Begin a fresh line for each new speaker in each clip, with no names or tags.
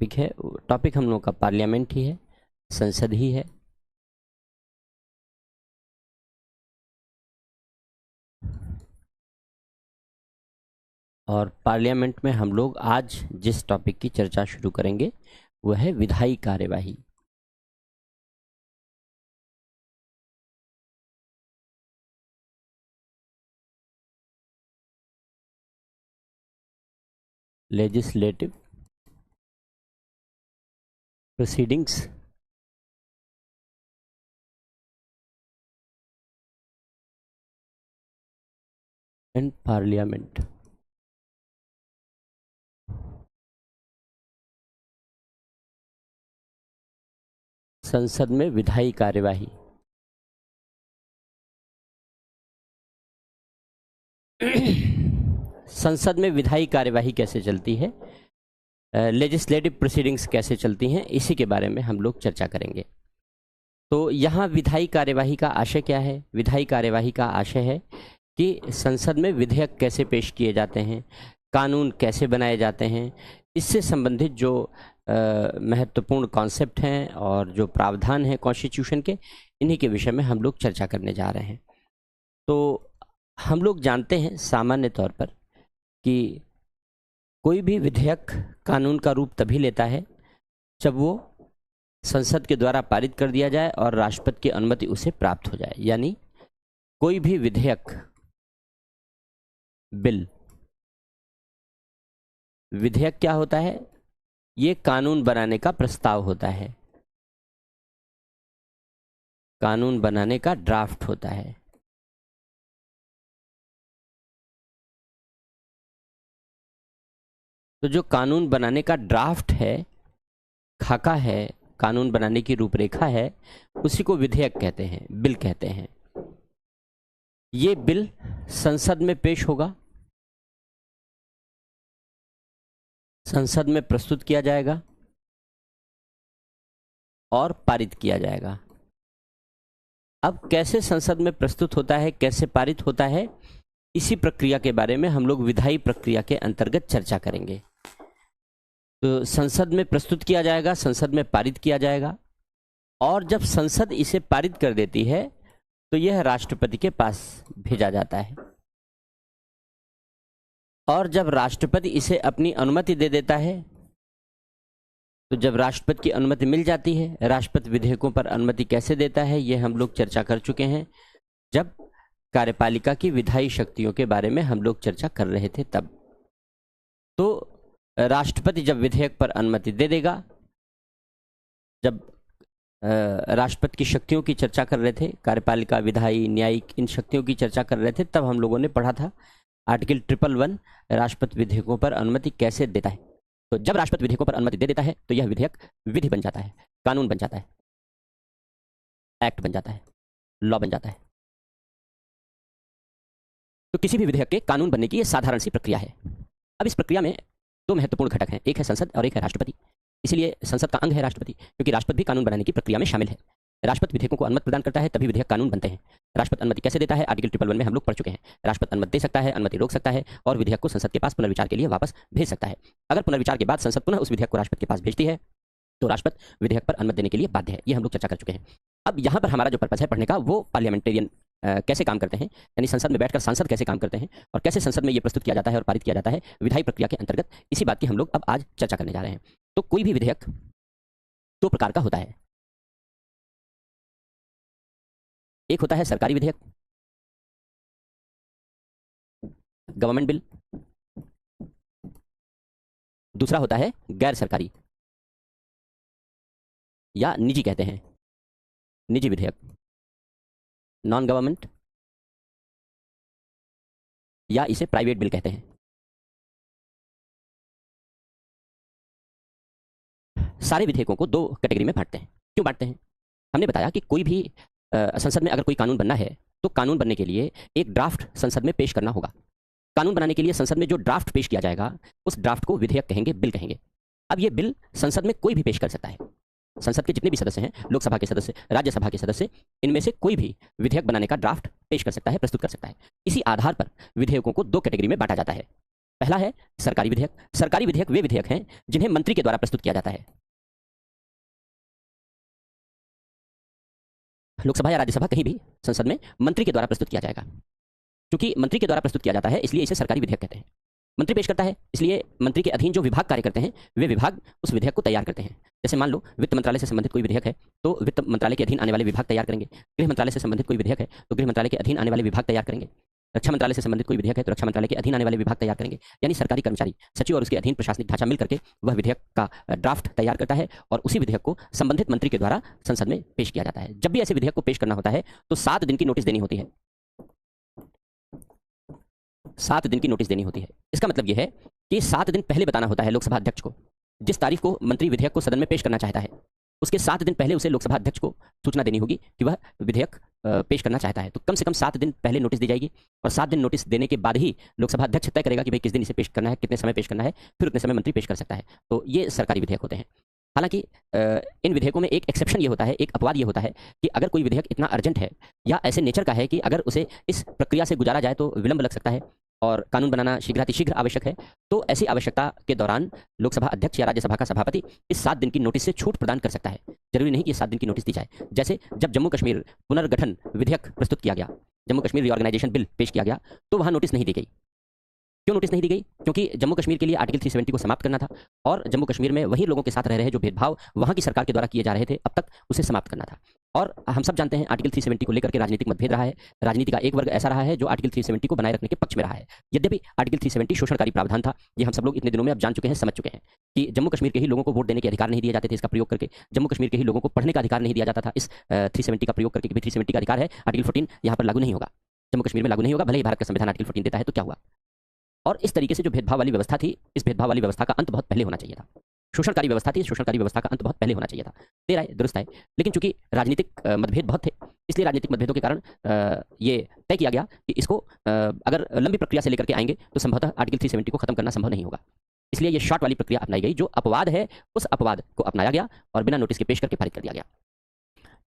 Topic है, topic हम लोग का पार्लियामेंट ही है, संसद ही है। और पार्लियामेंट में हम लोग आज जिस टॉपिक की चर्चा शुरू करेंगे वह है विधायी कार्यवाही। Legislative proceedings and parliament. संसद में विधायी कार्यवाही। संसद में विधायी कार्यवाही कैसे चलती है, लेजिस्लेटिव प्रोसीडिंग्स कैसे चलती हैं, इसी के बारे में हम लोग चर्चा करेंगे। तो यहाँ विधायी कार्यवाही का आशय क्या है? विधायी कार्यवाही का आशय है कि संसद में विधेयक कैसे पेश किए जाते हैं, कानून कैसे बनाए जाते हैं, इससे संबंधित जो महत्वपूर्ण कॉन्सेप्ट हैं और जो प्रावधान हैं कॉन्स्टिट्यूशन के, इन्हीं के विषय में हम लोग चर्चा करने जा रहे हैं। तो हम लोग जानते हैं सामान्य तौर पर कि कोई भी विधेयक कानून का रूप तभी लेता है जब वो संसद के द्वारा पारित कर दिया जाए और राष्ट्रपति की अनुमति उसे प्राप्त हो जाए। यानी कोई भी विधेयक, बिल, विधेयक क्या होता है? ये कानून बनाने का प्रस्ताव होता है, कानून बनाने का ड्राफ्ट होता है। तो जो कानून बनाने का ड्राफ्ट है, खाका है, कानून बनाने की रूपरेखा है, उसी को विधेयक कहते हैं, बिल कहते हैं। ये बिल संसद में पेश होगा, संसद में प्रस्तुत किया जाएगा और पारित किया जाएगा। अब कैसे संसद में प्रस्तुत होता है, कैसे पारित होता है, इसी प्रक्रिया के बारे में हम लोग विधायी प्रक्रिया के अंतर्गत चर्चा करेंगे। तो संसद में प्रस्तुत किया जाएगा, संसद में पारित किया जाएगा, और जब संसद इसे पारित कर देती है तो यह राष्ट्रपति के पास भेजा जाता है, और जब राष्ट्रपति इसे अपनी अनुमति दे देता है, तो जब राष्ट्रपति की अनुमति मिल जाती है, राष्ट्रपति विधेयकों पर अनुमति कैसे देता है ये हम लोग चर्चा कर चुके हैं जब कार्यपालिका की विधायी शक्तियों के बारे में हम लोग चर्चा कर रहे थे तब। तो राष्ट्रपति जब विधेयक पर अनुमति दे देगा, जब राष्ट्रपति की शक्तियों की चर्चा कर रहे थे, कार्यपालिका, विधायी, न्यायिक, इन शक्तियों की चर्चा कर रहे थे, तब हम लोगों ने पढ़ा था आर्टिकल 111 राष्ट्रपति विधेयकों पर अनुमति कैसे देता है। तो जब राष्ट्रपति विधेयकों पर अनुमति दे देता है तो यह विधेयक विधि बन जाता है, कानून बन जाता है, एक्ट बन जाता है, लॉ बन जाता है। तो किसी भी विधेयक के कानून बनने की यह साधारण सी प्रक्रिया है। अब इस प्रक्रिया में दो महत्वपूर्ण घटक हैं, एक है संसद और एक है राष्ट्रपति। इसलिए संसद का अंग है राष्ट्रपति, क्योंकि राष्ट्रपति भी कानून बनाने की प्रक्रिया में शामिल है। राष्ट्रपति विधेयकों को अनुमति प्रदान करता है, तभी विधेयक कानून बनते हैं। राष्ट्रपति अनुमति कैसे देता है, आर्टिकल 111 में हम लोग पढ़ चुके हैं। राष्ट्रपति अनुमति दे सकता है, अनुमति रोक सकता है, और विधेयक को संसद के पास पुनर्विचार के लिए वापस भेज सकता है। अगर पुनर्विचार के बाद संसद पुनः उस विधेयक को राष्ट्रपति के पास भेजती है तो राष्ट्रपति विधेयक पर अनुमति देने के लिए बाध्य है। ये हम लोग चर्चा कर चुके हैं। अब यहाँ पर हमारा जो पर्पस है पढ़ने का, वो पार्लियामेंटेरियन कैसे काम करते हैं, यानी संसद में बैठकर सांसद कैसे काम करते हैं और कैसे संसद में ये प्रस्तुत किया जाता है और पारित किया जाता है विधायी प्रक्रिया के अंतर्गत, इसी बात की हम लोग अब आज चर्चा करने जा रहे हैं। तो कोई भी विधेयक दो प्रकार का होता है, एक होता है सरकारी विधेयक, गवर्नमेंट बिल, दूसरा होता है गैर सरकारी या निजी, कहते हैं निजी विधेयक, नॉन गवर्नमेंट, या इसे प्राइवेट बिल कहते हैं। सारे विधेयकों को दो कैटेगरी में बांटते हैं। क्यों बांटते हैं? हमने बताया कि कोई भी संसद में अगर कोई कानून बनना है तो कानून बनने के लिए एक ड्राफ्ट संसद में पेश करना होगा। कानून बनाने के लिए संसद में जो ड्राफ्ट पेश किया जाएगा उस ड्राफ्ट को विधेयक कहेंगे, बिल कहेंगे। अब ये बिल संसद में कोई भी पेश कर सकता है। संसद के जितने भी सदस्य हैं, लोकसभा के सदस्य, राज्यसभा के सदस्य, इनमें से कोई भी विधेयक बनाने का ड्राफ्ट पेश कर सकता है, प्रस्तुत कर सकता है। इसी आधार पर विधेयकों को दो कैटेगरी में बांटा जाता है। पहला है सरकारी विधेयक। सरकारी विधेयक वे विधेयक हैं जिन्हें मंत्री के द्वारा प्रस्तुत किया जाता है। लोकसभा या राज्यसभा कहीं भी संसद में मंत्री के द्वारा प्रस्तुत किया जाएगा। क्योंकि मंत्री के द्वारा प्रस्तुत किया जाता है इसलिए इसे सरकारी विधेयक कहते हैं। मंत्री पेश करता है इसलिए मंत्री के अधीन जो विभाग कार्य करते हैं वे विभाग उस विधेयक को तैयार करते हैं। जैसे मान लो वित्त मंत्रालय से संबंधित कोई विधेयक है तो वित्त मंत्रालय के अधीन आने वाले विभाग तैयार करेंगे। गृह मंत्रालय से संबंधित कोई विधेयक है तो गृह मंत्रालय के अधीन आने वाले विभाग तैयार करेंगे। रक्षा मंत्रालय से संबंधित कोई विधेयक है तो रक्षा मंत्रालय के अधीन आने वाले विभाग तैयार करेंगे। यानी सरकारी कर्मचारी सचिव और उसके अधीन प्रशासनिक ढांचा मिल करके वह विधेयक का ड्राफ्ट तैयार करता है और उसी विधेयक को संबंधित मंत्री के द्वारा संसद में पेश किया जाता है। जब भी ऐसे विधेयक को पेश करना होता है तो 7 दिन की नोटिस देनी होती है। 7 दिन की नोटिस देनी होती है। इसका मतलब यह है कि 7 दिन पहले बताना होता है लोकसभा अध्यक्ष को। जिस तारीख को मंत्री विधेयक को सदन में पेश करना चाहता है उसके 7 दिन पहले उसे लोकसभा अध्यक्ष को सूचना देनी होगी कि वह विधेयक पेश करना चाहता है। तो कम से कम 7 दिन पहले नोटिस दी जाएगी और 7 दिन नोटिस देने के बाद ही लोकसभा अध्यक्ष तय करेगा कि भाई किस दिन इसे पेश करना है, कितने समय पेश करना है, फिर उतने समय मंत्री पेश कर सकता है। तो ये सरकारी विधेयक होते हैं। हालांकि इन विधेयकों में एक एक्सेप्शन ये होता है, एक अपवाद ये होता है कि अगर कोई विधेयक इतना अर्जेंट है या ऐसे नेचर का है कि अगर उसे इस प्रक्रिया से गुजारा जाए तो विलंब लग सकता है और कानून बनाना शीघ्रातिशीघ्र आवश्यक है, तो ऐसी आवश्यकता के दौरान लोकसभा अध्यक्ष या राज्यसभा का सभापति इस 7 दिन की नोटिस से छूट प्रदान कर सकता है। जरूरी नहीं कि 7 दिन की नोटिस दी जाए। जैसे जब जम्मू कश्मीर पुनर्गठन विधेयक प्रस्तुत किया गया, जम्मू कश्मीर रीऑर्गेनाइजेशन बिल पेश किया गया, तो वहां नोटिस नहीं दी गई। क्यों नोटिस नहीं दी गई? क्योंकि जम्मू कश्मीर के लिए आर्टिकल 370 को समाप्त करना था और जम्मू कश्मीर में वही लोगों के साथ रह रहे जो भेदभाव वहां की सरकार के द्वारा किए जा रहे थे अब तक उसे समाप्त करना था। और हम सब जानते हैं आर्टिकल 370 को लेकर के राजनीतिक मतभेद रहा है। राजनीति का एक वर्ग ऐसा रहा है जो आर्टिकल 370 को बनाए रखने के पक्ष में रहा है। यद्यपि आर्टिकल 370 शोषणकारी प्रावधान था, ये हम सब लोग इतने दिनों में अब जान चुके हैं, समझ चुके हैं कि जम्मू कश्मीर के ही लोगों को वोट देने के अधिकार नहीं दिए जाते थे इसका प्रयोग करके। जम्मू कश्मीर के ही लोगों को पढ़ने का अधिकार नहीं दिया जाता था इस 370 का प्रयोग करके। 370 का अधिकार है, आर्टिकल 14 यहाँ पर लागू नहीं होगा, जम्मू कश्मीर में लागू नहीं होगा, भले ही भारत का संविधान आर्टिकल 14 देता है। तो क्या हुआ? और इस तरीके से जो भेदभाव वाली व्यवस्था थी, इस भेदभाव वाली व्यवस्था का अंत बहुत पहले होना चाहिए था। शोषणकारी व्यवस्था थी, शोषणकारी व्यवस्था का अंत बहुत पहले होना चाहिए था। देर आए दुरुस्त आए, लेकिन चूंकि राजनीतिक मतभेद बहुत थे इसलिए राजनीतिक मतभेदों के कारण ये तय किया गया कि इसको अगर लंबी प्रक्रिया से लेकर के आएंगे तो संभवतः आर्टिकल 370 को खत्म करना संभव नहीं होगा। इसलिए ये शॉर्ट वाली प्रक्रिया अपनाई गई। जो अपवाद है उस अपवाद को अपनाया गया और बिना नोटिस के पेश करके पारित कर दिया गया।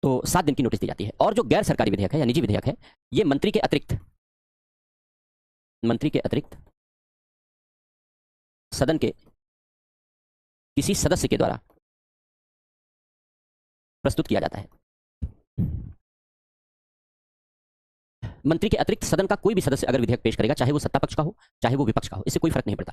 तो 7 दिन की नोटिस दी जाती है। और जो गैर सरकारी विधेयक है या निजी विधेयक है, ये मंत्री के अतिरिक्त सदन के किसी सदस्य के द्वारा प्रस्तुत किया जाता है। मंत्री के अतिरिक्त सदन का कोई भी सदस्य अगर विधेयक पेश करेगा, चाहे वो सत्ता पक्ष का हो चाहे वो विपक्ष का हो, इससे कोई फर्क नहीं पड़ता।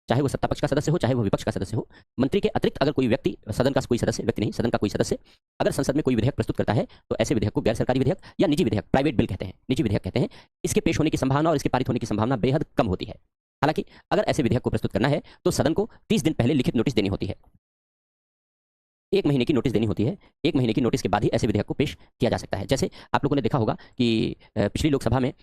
चाहे वो सत्ता पक्ष का सदस्य हो चाहे वो विपक्ष का सदस्य हो, मंत्री के अतिरिक्त अगर कोई व्यक्ति, सदन का कोई सदस्य, व्यक्ति नहीं सदन का कोई सदस्य अगर संसद में कोई विधेयक प्रस्तुत करता है तो ऐसे विधेयक को गैर सरकारी विधेयक या निजी विधेयक, प्राइवेट बिल कहते हैं, निजी विधेयक कहते हैं। इसके पेश होने की संभावना और इसके पारित होने की संभावना बेहद कम होती है। हालांकि अगर ऐसे विधेयक को प्रस्तुत करना है तो सदन को 30 दिन पहले लिखित नोटिस देनी होती है। 1 महीने की नोटिस देनी होती है। 1 महीने की नोटिस के बाद ही ऐसे विधेयक को पेश किया जा सकता है। जैसे आप लोगों ने देखा होगा कि पिछली लोकसभा में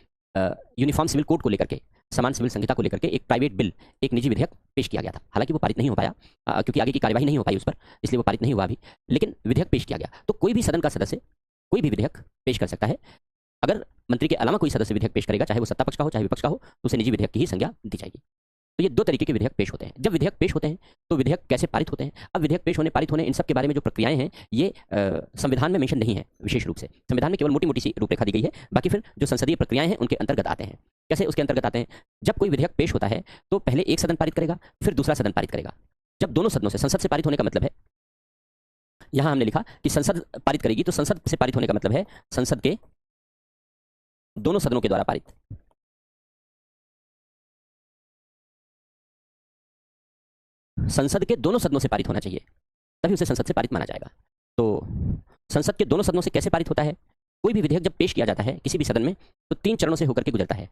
यूनिफॉर्म सिविल कोड को लेकर के, समान सिविल संहिता को लेकर के एक प्राइवेट बिल, एक निजी विधेयक पेश किया गया था। हालांकि वो पारित नहीं हो पाया क्योंकि आगे की कार्यवाही नहीं हो पाई उस पर, इसलिए वो पारित नहीं हुआ अभी, लेकिन विधेयक पेश किया गया। तो कोई भी सदन का सदस्य कोई भी विधेयक पेश कर सकता है। अगर मंत्री के अलावा कोई सदस्य विधेयक पेश करेगा, चाहे वो सत्ता पक्ष का हो चाहे विपक्ष का हो, तो उसे निजी विधेयक की ही संज्ञा दी जाएगी। तो ये 2 तरीके के विधेयक पेश होते हैं। जब विधेयक पेश होते हैं तो विधेयक कैसे पारित होते हैं? अब विधेयक पेश होने, पारित होने, इन सब के बारे में जो प्रक्रियाएं हैं ये संविधान में मेंशन नहीं है। विशेष रूप से संविधान में केवल मोटी मोटी सी रूपरेखा दी गई है, बाकी फिर जो संसदीय प्रक्रियाएं हैं उनके अंतर्गत आते हैं। कैसे उसके अंतर्गत आते हैं? जब कोई विधेयक पेश होता है तो पहले एक सदन पारित करेगा, फिर दूसरा सदन पारित करेगा। जब दोनों सदनों से, संसद से पारित होने का मतलब है, यहां हमने लिखा कि संसद पारित करेगी, तो संसद से पारित होने का मतलब है संसद के दोनों सदनों के द्वारा पारित। संसद के दोनों सदनों से पारित होना चाहिए, तभी उसे संसद से पारित माना जाएगा। तो संसद के दोनों सदनों से कैसे पारित होता है? कोई भी विधेयक जब पेश किया जाता है किसी भी सदन में तो 3 चरणों से होकर के गुजरता है।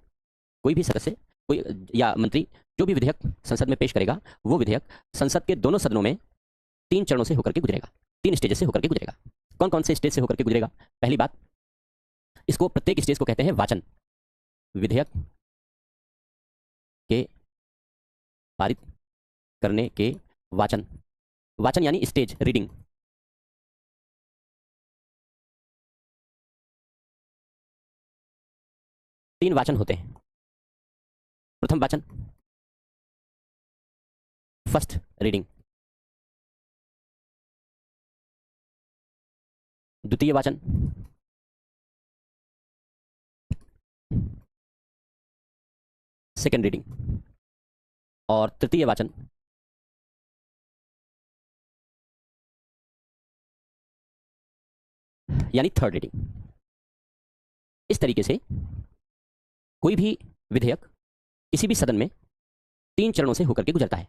कोई भी सदस्य, कोई या मंत्री जो भी विधेयक संसद में पेश करेगा, वो विधेयक संसद के दोनों सदनों में 3 चरणों से होकर के गुजरेगा, 3 स्टेज से होकर के गुजरेगा। कौन कौन से स्टेज से होकर के गुजरेगा? पहली बात, इसको प्रत्येक स्टेज को कहते हैं वाचन। विधेयक के पारित करने के वाचन, वाचन यानी स्टेज, रीडिंग। तीन वाचन होते हैं। प्रथम वाचन, फर्स्ट रीडिंग। द्वितीय वाचन, सेकंड रीडिंग। और तृतीय वाचन यानी थर्ड रीडिंग। इस तरीके से कोई भी विधेयक किसी भी सदन में 3 चरणों से होकर के गुजरता है।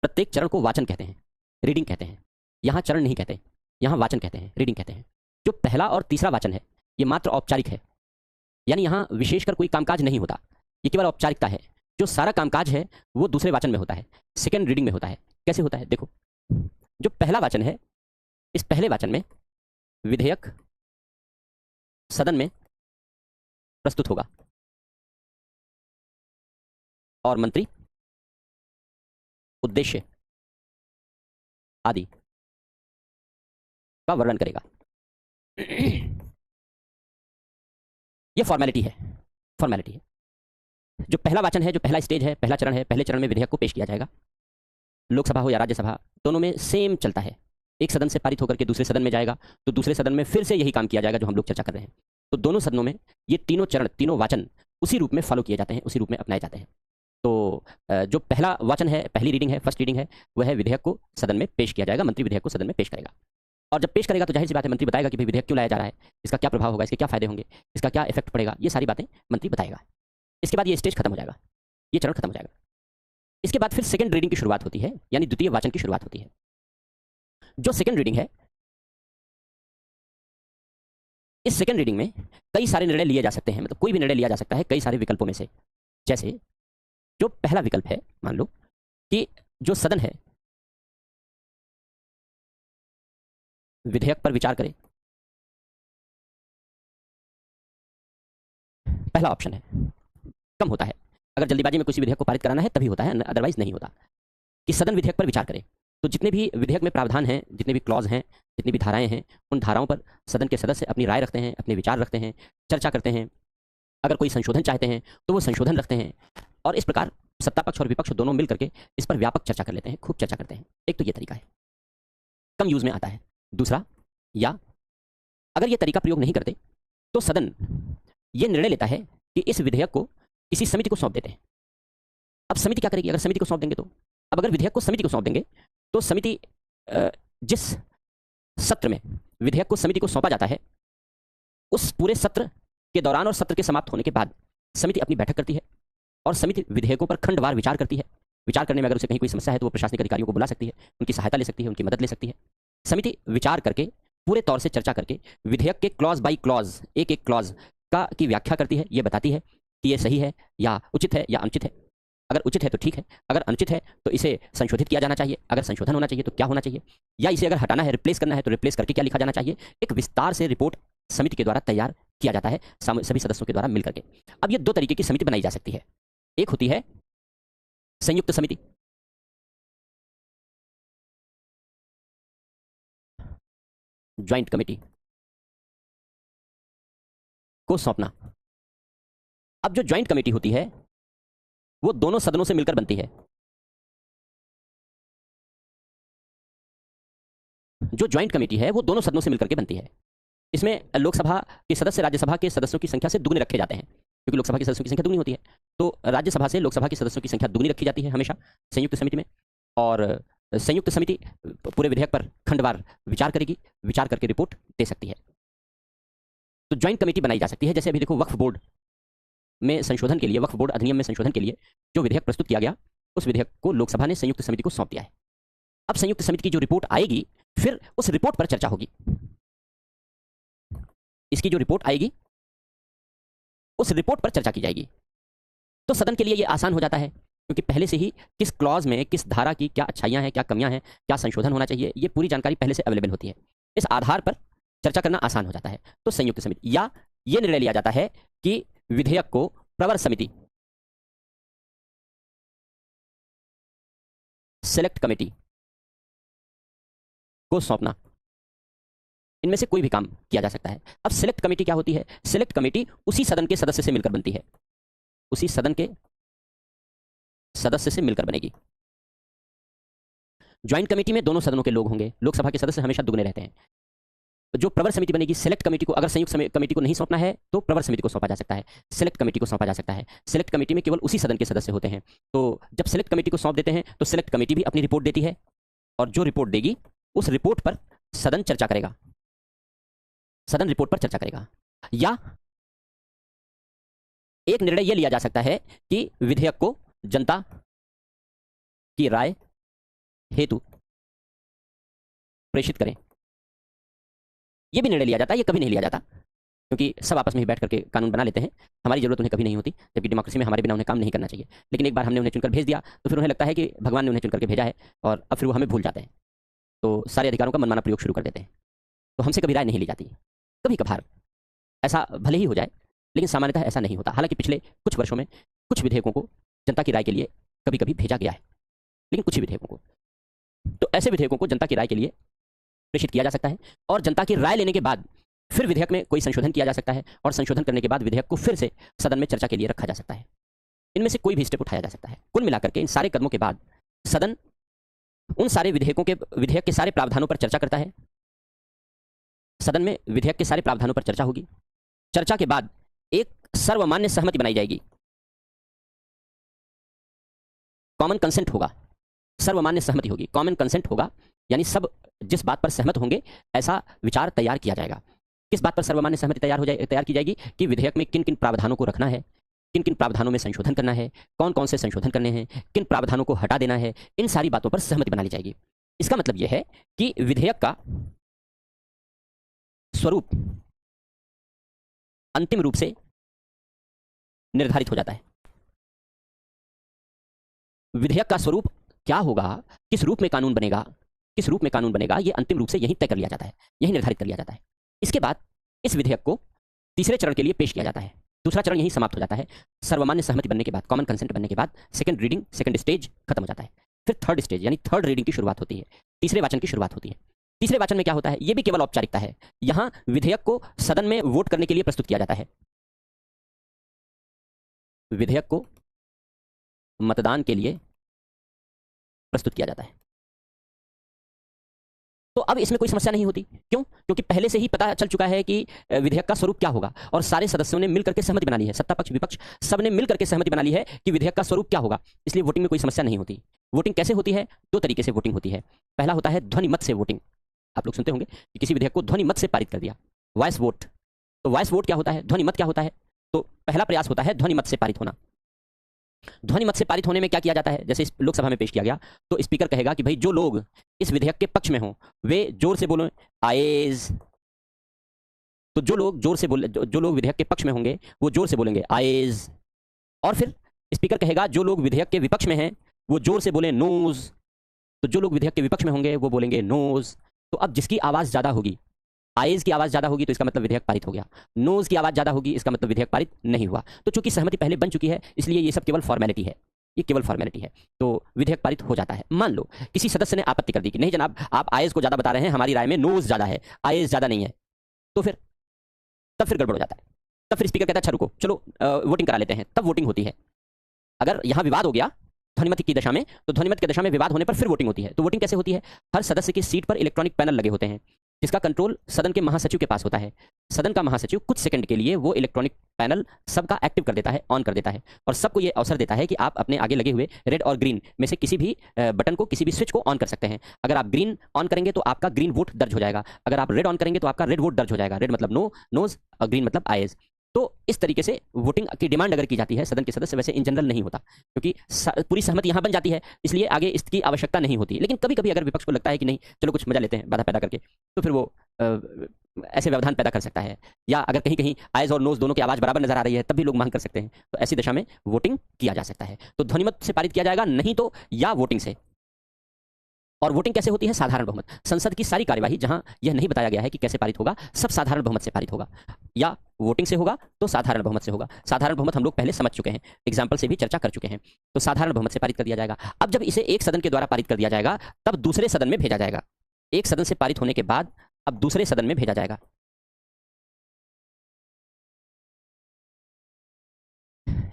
प्रत्येक चरण को वाचन कहते हैं, रीडिंग कहते हैं। यहां चरण नहीं कहते, यहां वाचन कहते हैं, रीडिंग कहते हैं। जो पहला और तीसरा वाचन है ये मात्र औपचारिक है, यानी यहां विशेषकर कोई कामकाज नहीं होता, ये केवल औपचारिकता है। जो सारा कामकाज है वो दूसरे वाचन में होता है, सेकेंड रीडिंग में होता है। कैसे होता है देखो, जो पहला वाचन है, इस पहले वाचन में विधेयक सदन में प्रस्तुत होगा और मंत्री उद्देश्य आदि का वर्णन करेगा। यह फॉर्मेलिटी है, फॉर्मेलिटी है। जो पहला वाचन है, जो पहला स्टेज है, पहला चरण है, पहले चरण में विधेयक को पेश किया जाएगा। लोकसभा हो या राज्यसभा, दोनों में सेम चलता है। एक सदन से पारित होकर के दूसरे सदन में जाएगा, तो दूसरे सदन में फिर से यही काम किया जाएगा जो हम लोग चर्चा कर रहे हैं। तो दोनों सदनों में ये तीनों चरण, तीनों वाचन उसी रूप में फॉलो किए जाते हैं, उसी रूप में अपनाए जाते हैं। तो जो पहला वाचन है, पहली रीडिंग है, फर्स्ट रीडिंग है, वह है विधेयक को सदन में पेश किया जाएगा। मंत्री विधेयक को सदन में पेश करेगा, और जब पेश करेगा तो जाहिर सी बात है मंत्री बताएगा कि भाई विधेयक क्यों लाया जा रहा है, इसका क्या प्रभाव होगा, इसके क्या फायदे होंगे, इसका क्या इफेक्ट पड़ेगा, ये सारी बातें मंत्री बताएगा। इसके बाद ये स्टेज खत्म हो जाएगा, ये चरण खत्म हो जाएगा। इसके बाद फिर सेकंड रीडिंग की शुरुआत होती है, यानी द्वितीय वाचन की शुरुआत होती है। जो सेकंड रीडिंग है, इस सेकंड रीडिंग में कई सारे निर्णय लिए जा सकते हैं, मतलब कोई भी निर्णय लिया जा सकता है कई सारे विकल्पों में से। जैसे जो पहला विकल्प है, मान लो कि जो सदन है विधेयक पर विचार करे, पहला ऑप्शन है। कम होता है, अगर जल्दीबाजी में किसी विधेयक को पारित कराना है तभी होता है, अदरवाइज नहीं होता। कि सदन विधेयक पर विचार करे, तो जितने भी विधेयक में प्रावधान हैं, जितने भी क्लॉज हैं, जितनी भी धाराएं हैं, उन धाराओं पर सदन के सदस्य अपनी राय रखते हैं, अपने विचार रखते हैं, चर्चा करते हैं। अगर कोई संशोधन चाहते हैं तो वो संशोधन रखते हैं, और इस प्रकार सत्ता पक्ष और विपक्ष दोनों मिल करके इस पर व्यापक चर्चा कर लेते हैं, खूब चर्चा करते हैं। एक तो ये तरीका है, कम यूज में आता है। दूसरा, या अगर ये तरीका प्रयोग नहीं करते तो सदन ये निर्णय लेता है कि इस विधेयक को किसी समिति को सौंप देते हैं। अब समिति क्या करेगी अगर समिति को सौंप देंगे तो? अब अगर विधेयक को समिति को सौंप देंगे तो समिति जिस सत्र में विधेयक को समिति को सौंपा जाता है, उस पूरे सत्र के दौरान और सत्र के समाप्त होने के बाद समिति अपनी बैठक करती है, और समिति विधेयकों पर खंडवार विचार करती है। विचार करने में अगर उसे कहीं कोई समस्या है तो वो प्रशासनिक अधिकारियों को बुला सकती है, उनकी सहायता ले सकती है, उनकी मदद ले सकती है। समिति विचार करके, पूरे तौर से चर्चा करके, विधेयक के क्लॉज बाई क्लॉज, एक एक क्लॉज का की व्याख्या करती है। ये बताती है कि ये सही है या उचित है या अनुचित है। अगर उचित है तो ठीक है, अगर अनुचित है तो इसे संशोधित किया जाना चाहिए, अगर संशोधन होना चाहिए तो क्या होना चाहिए, या इसे अगर हटाना है, रिप्लेस करना है तो रिप्लेस करके क्या लिखा जाना चाहिए। एक विस्तार से रिपोर्ट समिति के द्वारा तैयार किया जाता है, सभी सदस्यों के द्वारा मिलकर के। अब ये दो तरीके की समिति बनाई जा सकती है। एक होती है संयुक्त समिति, ज्वाइंट कमेटी को सौंपना। अब जो ज्वाइंट कमेटी होती है वो दोनों सदनों से मिलकर बनती है। जो ज्वाइंट कमेटी है वो दोनों सदनों से मिलकर के बनती है। इसमें लोकसभा के सदस्य राज्यसभा के सदस्यों की संख्या से दुगने रखे जाते हैं, क्योंकि लोकसभा के सदस्यों की संख्या दुगनी होती है। तो राज्यसभा से लोकसभा के सदस्यों की संख्या दुगनी रखी जाती है हमेशा संयुक्त समिति में, और संयुक्त समिति पूरे विधेयक पर खंडवार विचार करेगी, विचार करके रिपोर्ट दे सकती है। तो ज्वाइंट कमेटी बनाई जा सकती है। जैसे अभी देखो, वक्फ बोर्ड में संशोधन के लिए, वक्फ बोर्ड अधिनियम में संशोधन के लिए जो विधेयक प्रस्तुत किया गया, उस विधेयक को लोकसभा ने संयुक्त समिति को सौंप दिया है। अब संयुक्त समिति की जो रिपोर्ट आएगी, फिर उस रिपोर्ट पर चर्चा होगी। इसकी जो रिपोर्ट आएगी उस रिपोर्ट पर चर्चा की जाएगी। तो सदन के लिए यह आसान हो जाता है, क्योंकि पहले से ही किस क्लॉज में, किस धारा की क्या अच्छाइयां हैं, क्या कमियां हैं, क्या संशोधन होना चाहिए, ये पूरी जानकारी पहले से अवेलेबल होती है। इस आधार पर चर्चा करना आसान हो जाता है। तो संयुक्त समिति, या यह निर्णय लिया जाता है कि विधेयक को प्रवर समिति, सेलेक्ट कमेटी को सौंपना। इनमें से कोई भी काम किया जा सकता है। अब सिलेक्ट कमेटी क्या होती है? सिलेक्ट कमेटी उसी सदन के सदस्य से मिलकर बनती है, उसी सदन के सदस्य से मिलकर बनेगी। ज्वाइंट कमेटी में दोनों सदनों के लोग होंगे, लोकसभा के सदस्य हमेशा दुगने रहते हैं। जो प्रवर समिति बनेगी, सेलेक्ट कमेटी को, अगर संयुक्त कमेटी को नहीं सौंपना है तो प्रवर समिति को सौंपा जा सकता है, सेलेक्ट कमेटी को सौंपा जा सकता है। सेलेक्ट कमेटी में केवल उसी सदन के सदस्य होते हैं। तो जब सेलेक्ट कमेटी को सौंप देते हैं तो सेलेक्ट कमेटी भी अपनी रिपोर्ट देती है, और जो रिपोर्ट देगी उस रिपोर्ट पर सदन चर्चा करेगा, सदन रिपोर्ट पर चर्चा करेगा। या एक निर्णय यह लिया जा सकता है कि विधेयक को जनता की राय हेतु प्रेषित करें। यह भी निर्णय लिया जाता है, यह कभी नहीं लिया जाता, क्योंकि सब आपस में ही बैठ करके कानून बना लेते हैं, हमारी जरूरत उन्हें कभी नहीं होती, जबकि डेमोक्रेसी में हमारे बिना उन्हें काम नहीं करना चाहिए। लेकिन एक बार हमने उन्हें चुनकर भेज दिया तो फिर उन्हें लगता है कि भगवान ने उन्हें चुनकर के भेजा है, और अब फिर वो हमें भूल जाते हैं, तो सारे अधिकारों का मनमाना प्रयोग शुरू कर देते हैं। तो हमसे कभी राय नहीं ली जाती, कभी कभार ऐसा भले ही हो जाए, लेकिन सामान्यतः ऐसा नहीं होता। हालांकि पिछले कुछ वर्षों में कुछ विधेयकों को जनता की राय के लिए कभी कभी भेजा गया है, लेकिन कुछ ही विधेयकों को। तो ऐसे विधेयकों को जनता की राय के लिए प्रेषित किया जा सकता है, और जनता की राय लेने के बाद फिर विधेयक में कोई संशोधन किया जा सकता है, और संशोधन करने के बाद विधेयक को फिर से सदन में चर्चा के लिए रखा जा सकता है। इनमें से कोई भी स्टेप उठाया जा सकता है। कुल मिलाकर के इन सारे कदमों के बाद सदन उन सारे विधेयक के सारे प्रावधानों पर चर्चा करता है। सदन में विधेयक के सारे प्रावधानों पर चर्चा होगी। चर्चा के बाद एक सर्वमान्य सहमति बनाई जाएगी, कॉमन कंसेंट होगा, सर्वमान्य सहमति होगी, कॉमन कंसेंट होगा, यानी सब जिस बात पर सहमत होंगे ऐसा विचार तैयार किया जाएगा। किस बात पर सर्वमान्य सहमति तैयार की जाएगी कि विधेयक में किन किन प्रावधानों को रखना है, किन किन प्रावधानों में संशोधन करना है, कौन कौन से संशोधन करने हैं, किन प्रावधानों को हटा देना है, इन सारी बातों पर सहमति बना ली जाएगी। इसका मतलब यह है कि विधेयक का स्वरूप अंतिम रूप से निर्धारित हो जाता है। विधेयक का स्वरूप क्या होगा, किस रूप में कानून बनेगा, किस रूप में कानून बनेगा, यह अंतिम रूप से यही तय कर लिया जाता है, यही निर्धारित कर लिया जाता है। इसके बाद इस विधेयक को तीसरे चरण के लिए पेश किया जाता है। दूसरा चरण यही समाप्त हो जाता है। सर्वमान्य सहमति बनने के बाद, कॉमन कंसेंट बनने के बाद सेकंड रीडिंग, सेकंड स्टेज खत्म हो जाता है। फिर थर्ड स्टेज यानी थर्ड रीडिंग की शुरुआत होती है, तीसरे वाचन की शुरुआत होती है। तीसरे वाचन में क्या होता है, यह भी केवल औपचारिकता है। यहां विधेयक को सदन में वोट करने के लिए प्रस्तुत किया जाता है। विधेयक को मतदान के लिए प्रस्तुत किया जाता है। तो अब इसमें कोई समस्या नहीं होती। क्यों? क्योंकि पहले से ही पता चल चुका है कि विधेयक का स्वरूप क्या होगा, और सारे सदस्यों ने मिलकर के सहमति बना ली है, सत्ता पक्ष विपक्ष सब ने मिलकर के सहमति बना ली है कि विधेयक का स्वरूप क्या होगा। इसलिए वोटिंग में कोई समस्या नहीं होती। वोटिंग कैसे होती है? दो तरीके से वोटिंग होती है। पहला होता है ध्वनि मत से वोटिंग। आप लोग सुनते होंगे कि किसी विधेयक को ध्वनि मत से पारित कर दिया, वॉइस वोट। तो वॉइस वोट क्या होता है, ध्वनि मत क्या होता है? तो पहला प्रयास होता है ध्वनि मत से पारित होना। ध्वनि मत से पारित होने में क्या किया जाता है, जैसे इस लोकसभा में पेश किया गया तो स्पीकर कहेगा कि भाई जो लोग इस विधेयक के पक्ष में हों वे जोर से बोलें आयेज। तो जो लोग जोर से बोले, जो लोग विधेयक के पक्ष में होंगे वो जोर से बोलेंगे आयेज। और फिर स्पीकर कहेगा जो लोग विधेयक के विपक्ष में हैं वो जोर से बोले नोज। तो जो लोग विधेयक के विपक्ष में होंगे वो बोलेंगे नोज। तो अब जिसकी आवाज ज्यादा होगी, आयेज की आवाज ज्यादा होगी तो इसका मतलब विधेयक पारित हो गया, नोज की आवाज ज्यादा होगी इसका मतलब विधेयक पारित नहीं हुआ। तो चूंकि सहमति पहले बन चुकी है इसलिए ये सब केवल फॉर्मेलिटी है, ये केवल फॉर्मेलिटी है। तो विधेयक पारित हो जाता है। मान लो किसी सदस्य ने आपत्ति कर दी कि नहीं जनाब आप आयेज को ज्यादा बता रहे हैं, हमारी राय में नोज ज्यादा है, आयेज ज्यादा नहीं है। तो फिर तब फिर गड़बड़ हो जाता है। तब फिर स्पीकर कहता है अच्छा रुको, चलो वोटिंग करा लेते हैं। तब वोटिंग होती है। अगर यहां विवाद हो गया ध्वनिमत की दशा में, तो ध्वनिमत की दशा में विवाद होने पर फिर वोटिंग होती है। तो वोटिंग कैसे होती है? हर सदस्य की सीट पर इलेक्ट्रॉनिक पैनल लगे होते हैं जिसका कंट्रोल सदन के महासचिव के पास होता है। सदन का महासचिव कुछ सेकंड के लिए वो इलेक्ट्रॉनिक पैनल सबका एक्टिव कर देता है, ऑन कर देता है, और सबको ये अवसर देता है कि आप अपने आगे लगे हुए रेड और ग्रीन में से किसी भी बटन को, किसी भी स्विच को ऑन कर सकते हैं। अगर आप ग्रीन ऑन करेंगे तो आपका ग्रीन वोट दर्ज हो जाएगा, अगर आप रेड ऑन करेंगे तो आपका रेड वोट दर्ज हो जाएगा। रेड मतलब नो, नोज, और ग्रीन मतलब आयेज। तो इस तरीके से वोटिंग की डिमांड अगर की जाती है सदन के सदस्य, वैसे इन जनरल नहीं होता क्योंकि पूरी सहमति यहां बन जाती है, इसलिए आगे इसकी आवश्यकता नहीं होती। लेकिन कभी कभी अगर विपक्ष को लगता है कि नहीं चलो कुछ मजा लेते हैं बाधा पैदा करके, तो फिर वो ऐसे व्यवधान पैदा कर सकता है। या अगर कहीं कहीं आयज और नोज दोनों की आवाज बराबर नजर आ रही है तब भी लोग मांग कर सकते हैं। तो ऐसी दशा में वोटिंग किया जा सकता है। तो ध्वनिमत से पारित किया जाएगा, नहीं तो या वोटिंग से। और वोटिंग कैसे होती है? साधारण बहुमत। संसद की सारी कार्यवाही जहां यह नहीं बताया गया है कि कैसे पारित होगा, सब साधारण बहुमत से पारित होगा। या वोटिंग से होगा तो साधारण बहुमत से होगा। साधारण बहुमत हम लोग पहले समझ चुके हैं, एग्जाम्पल से भी चर्चा कर चुके हैं। तो साधारण बहुमत से पारित कर दिया जाएगा। अब जब इसे एक सदन के द्वारा पारित कर दिया जाएगा तब दूसरे सदन में भेजा जाएगा। एक सदन से पारित होने के बाद अब दूसरे सदन में भेजा जाएगा।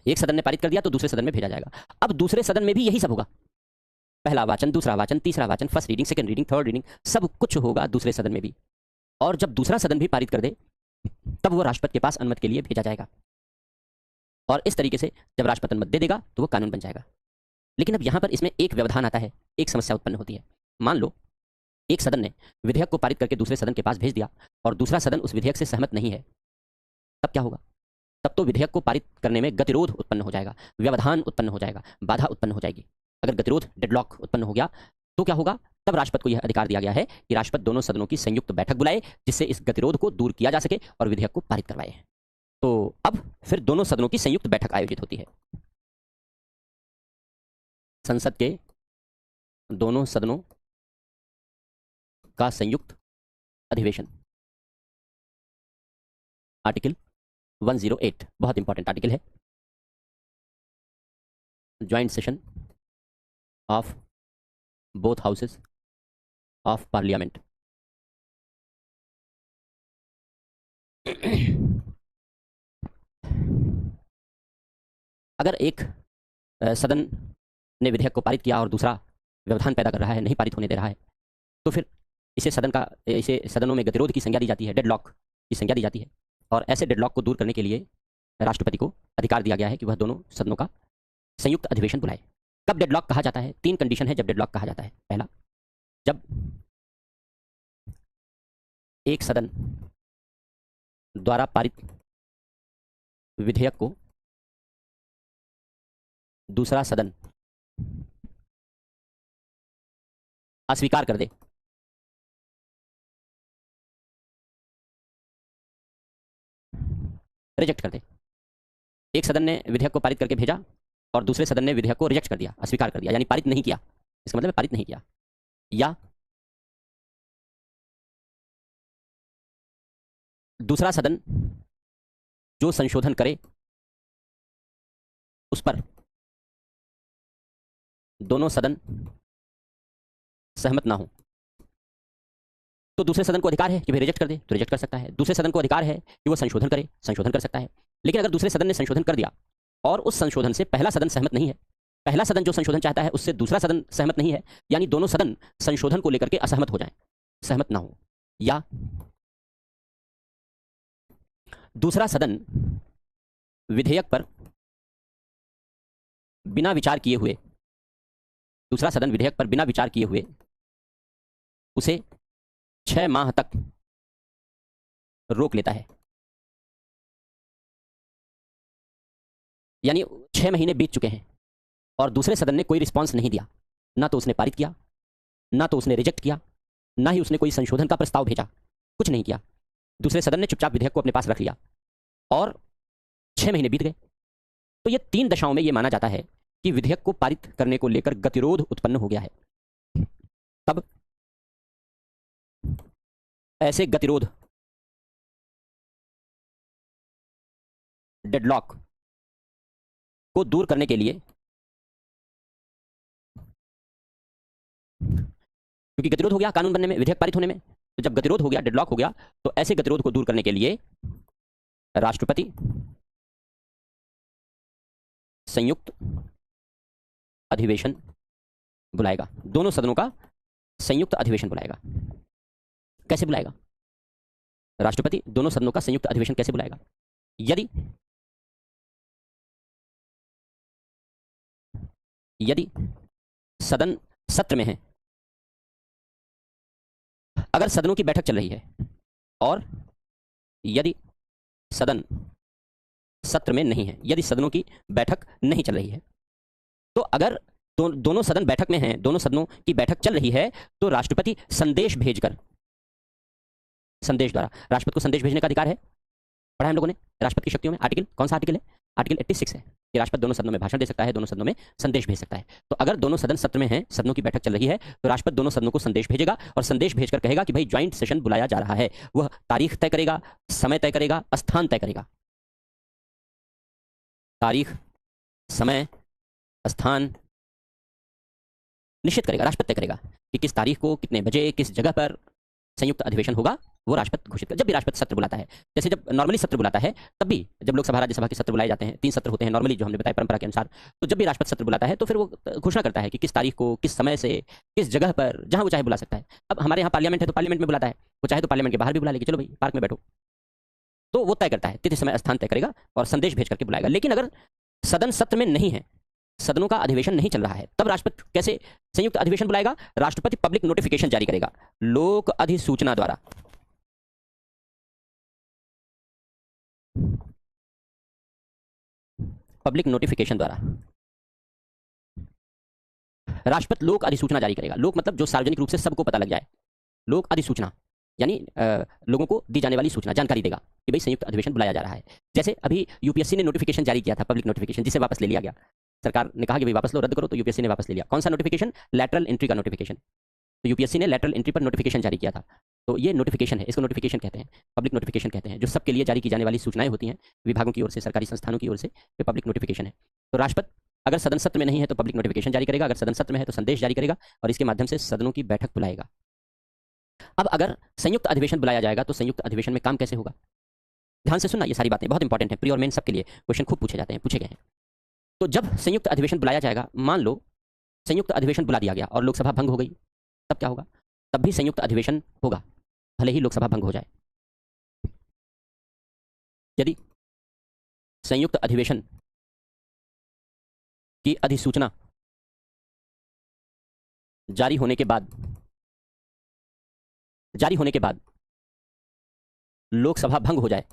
एक सदन ने पारित कर दिया तो दूसरे सदन में भेजा जाएगा। अब दूसरे सदन में भी यही सब होगा, पहला वाचन, दूसरा वाचन, तीसरा वाचन, first reading, second reading, third reading, सब कुछ होगा दूसरे सदन में भी। और जब दूसरा सदन भी पारित कर दे तब वो राष्ट्रपति के पास अनुमति के लिए भेजा जाएगा, और इस तरीके से जब राष्ट्रपति अनुमति दे देगा तो वो कानून बन जाएगा। लेकिन अब यहाँ पर इसमें एक व्यवधान आता है, एक समस्या उत्पन्न होती है। मान लो एक सदन ने विधेयक को पारित करके दूसरे सदन के पास भेज दिया और दूसरा सदन उस विधेयक से सहमत नहीं है, तब क्या होगा? तब तो विधेयक को पारित करने में गतिरोध उत्पन्न हो जाएगा, व्यवधान उत्पन्न हो जाएगा, बाधा उत्पन्न हो जाएगी। अगर गतिरोध, डेडलॉक उत्पन्न हो गया तो क्या होगा? तब राष्ट्रपति को यह अधिकार दिया गया है कि राष्ट्रपति दोनों सदनों की संयुक्त बैठक बुलाए जिससे इस गतिरोध को दूर किया जा सके और विधेयक को पारित करवाए। तो अब फिर दोनों सदनों की संयुक्त बैठक आयोजित होती है। संसद के दोनों सदनों का संयुक्त अधिवेशन, आर्टिकल 108 बहुत इंपॉर्टेंट आर्टिकल है। Joint session of both houses of parliament. अगर एक सदन ने विधेयक को पारित किया और दूसरा व्यवधान पैदा कर रहा है, नहीं पारित होने दे रहा है, तो फिर इसे सदनों में गतिरोध की संज्ञा दी जाती है, डेडलॉक की संज्ञा दी जाती है। और ऐसे डेडलॉक को दूर करने के लिए राष्ट्रपति को अधिकार दिया गया है कि वह दोनों सदनों का संयुक्त अधिवेशन बुलाए। कब डेडलॉक कहा जाता है? 3 कंडीशन है जब डेडलॉक कहा जाता है। पहला, जब एक सदन द्वारा पारित विधेयक को दूसरा सदन अस्वीकार कर दे, रिजेक्ट कर दे। एक सदन ने विधेयक को पारित करके भेजा और दूसरे सदन ने विधेयक को रिजेक्ट कर दिया, अस्वीकार कर दिया, यानी पारित नहीं किया, इसका मतलब है पारित नहीं किया। या दूसरा सदन जो संशोधन करे उस पर दोनों सदन सहमत ना हो, तो दूसरे सदन को अधिकार है कि भाई रिजेक्ट कर दे, तो रिजेक्ट कर सकता है। दूसरे सदन को अधिकार है कि वो संशोधन करे, संशोधन कर सकता है। लेकिन अगर दूसरे सदन ने संशोधन कर दिया और उस संशोधन से पहला सदन सहमत नहीं है, पहला सदन जो संशोधन चाहता है उससे दूसरा सदन सहमत नहीं है, यानी दोनों सदन संशोधन को लेकर के असहमत हो जाएं, सहमत ना हो, या दूसरा सदन विधेयक पर बिना विचार किए हुए, दूसरा सदन विधेयक पर बिना विचार किए हुए उसे 6 माह तक रोक लेता है, यानी 6 महीने बीत चुके हैं और दूसरे सदन ने कोई रिस्पांस नहीं दिया, ना तो उसने पारित किया, ना तो उसने रिजेक्ट किया, ना ही उसने कोई संशोधन का प्रस्ताव भेजा, कुछ नहीं किया। दूसरे सदन ने चुपचाप विधेयक को अपने पास रख लिया और 6 महीने बीत गए। तो ये 3 दशाओं में ये माना जाता है कि विधेयक को पारित करने को लेकर गतिरोध उत्पन्न हो गया है। तब ऐसे गतिरोध, डेडलॉक को दूर करने के लिए, क्योंकि गतिरोध हो गया कानून बनने में, विधेयक पारित होने में, तो जब गतिरोध हो गया, डेडलॉक हो गया, तो ऐसे गतिरोध को दूर करने के लिए राष्ट्रपति संयुक्त अधिवेशन बुलाएगा, दोनों सदनों का संयुक्त अधिवेशन बुलाएगा। कैसे बुलाएगा? राष्ट्रपति दोनों सदनों का संयुक्त अधिवेशन कैसे बुलाएगा? यदि सदन सत्र में है, अगर सदनों की बैठक चल रही है और यदि सदन सत्र में नहीं है, यदि सदनों की बैठक नहीं चल रही है, तो अगर दोनों सदन बैठक में हैं, दोनों सदनों की बैठक चल रही है, तो राष्ट्रपति संदेश भेजकर, संदेश द्वारा, राष्ट्रपति को संदेश भेजने का अधिकार है, पढ़ा हम लोगों ने राष्ट्रपति की शक्तियों में। आर्टिकल, कौन सा आर्टिकल है? आर्टिकल 86 है कि राष्ट्रपति दोनों सदनों में भाषण दे सकता है, दोनों सदनों में संदेश भेज सकता है। तो अगर दोनों सदन सत्र में हैं, सदनों की बैठक चल रही है, तो राष्ट्रपति दोनों सदनों को संदेश भेजेगा और संदेश भेजकर कहेगा कि भाई ज्वाइंट सेशन बुलाया जा रहा है। वह तारीख तय करेगा, समय तय करेगा, स्थान तय करेगा, तारीख, समय, स्थान निश्चित करेगा, राष्ट्रपति तय करेगा कि किस तारीख को, कितने बजे, किस जगह पर संयुक्त अधिवेशन होगा, वो राष्ट्रपति घोषित कर। जब भी राष्ट्रपति सत्र बुलाता है, जैसे जब नॉर्मली सत्र बुलाता है, तब भी जब लोकसभा राज्यसभा के सत्र बुलाए जाते हैं, 3 सत्र होते हैं नॉर्मली, जो हमने बताया परंपरा के अनुसार, तो जब भी राष्ट्रपति सत्र बुलाता है तो फिर वो घोषणा करता है कि किस तारीख को, किस समय से, किस जगह पर, जहां वो चाहे बुला सकता है। अब हमारे यहाँ पार्लियामेंट है तो पार्लियामेंट में बुलाता है, वो चाहे तो पार्लियामेंट के बाहर भी बुला लेगी, चलो भाई पार्क में बैठो, तो वो तय करता है, तिथि समय स्थान तय करेगा और संदेश भेज करके बुलाएगा। लेकिन अगर सदन सत्र में नहीं है, सदनों का अधिवेशन नहीं चल रहा है, तब राष्ट्रपति कैसे संयुक्त अधिवेशन बुलाएगा? राष्ट्रपति पब्लिक नोटिफिकेशन जारी करेगा, लोक अधिसूचना द्वारा। पब्लिक नोटिफिकेशन द्वारा राष्ट्रपति लोक अधिसूचना जारी करेगा। लोक मतलब जो सार्वजनिक रूप से सबको पता लग जाए, लोक अधिसूचना यानी लोगों को दी जाने वाली सूचना, जानकारी देगा कि भाई संयुक्त अधिवेशन बुलाया जा रहा है। जैसे अभी यूपीएससी ने नोटिफिकेशन जारी किया था, पब्लिक नोटिफिकेशन, जिसे वापस ले लिया गया। सरकार ने कहा कि भाई वापस लो, रद्द करो, तो यूपीएससी ने वापस ले लिया। कौन सा नोटिफिकेशन? लैटरल एंट्री का नोटिफिकेशन। तो यूपीएससी ने लैटरल एंट्री पर नोटिफिकेशन जारी किया था, तो ये नोटिफिकेशन है, इसको नोटिफिकेशन कहते हैं, पब्लिक नोटिफिकेशन कहते हैं। जो सबके लिए जारी की जाने वाली सूचनाएं होती हैं विभागों की ओर से, सरकारी संस्थानों की ओर से, वे पब्लिक नोटिफिकेशन है। तो राष्ट्रपति अगर सदन सत्र में नहीं है तो पब्लिक नोटिफिकेशन जारी करेगा, अगर सदन सत्र में है तो संदेश जारी करेगा और इसके माध्यम से सदनों की बैठक बुलाएगा। अब अगर संयुक्त अधिवेशन बुलाया जाएगा तो संयुक्त अधिवेशन में काम कैसे होगा? ध्यान से सुनना, ये सारी बातें बहुत इंपॉर्टेंट है, प्री और मेन सबके लिए क्वेश्चन खूब पूछे जाते हैं, पूछे गए हैं। तो जब संयुक्त अधिवेशन बुलाया जाएगा, मान लो संयुक्त अधिवेशन बुला दिया गया और लोकसभा भंग हो गई, तब क्या होगा? तब भी संयुक्त अधिवेशन होगा, भले ही लोकसभा भंग हो जाए। यदि संयुक्त अधिवेशन की अधिसूचना जारी होने के बाद लोकसभा भंग हो जाए,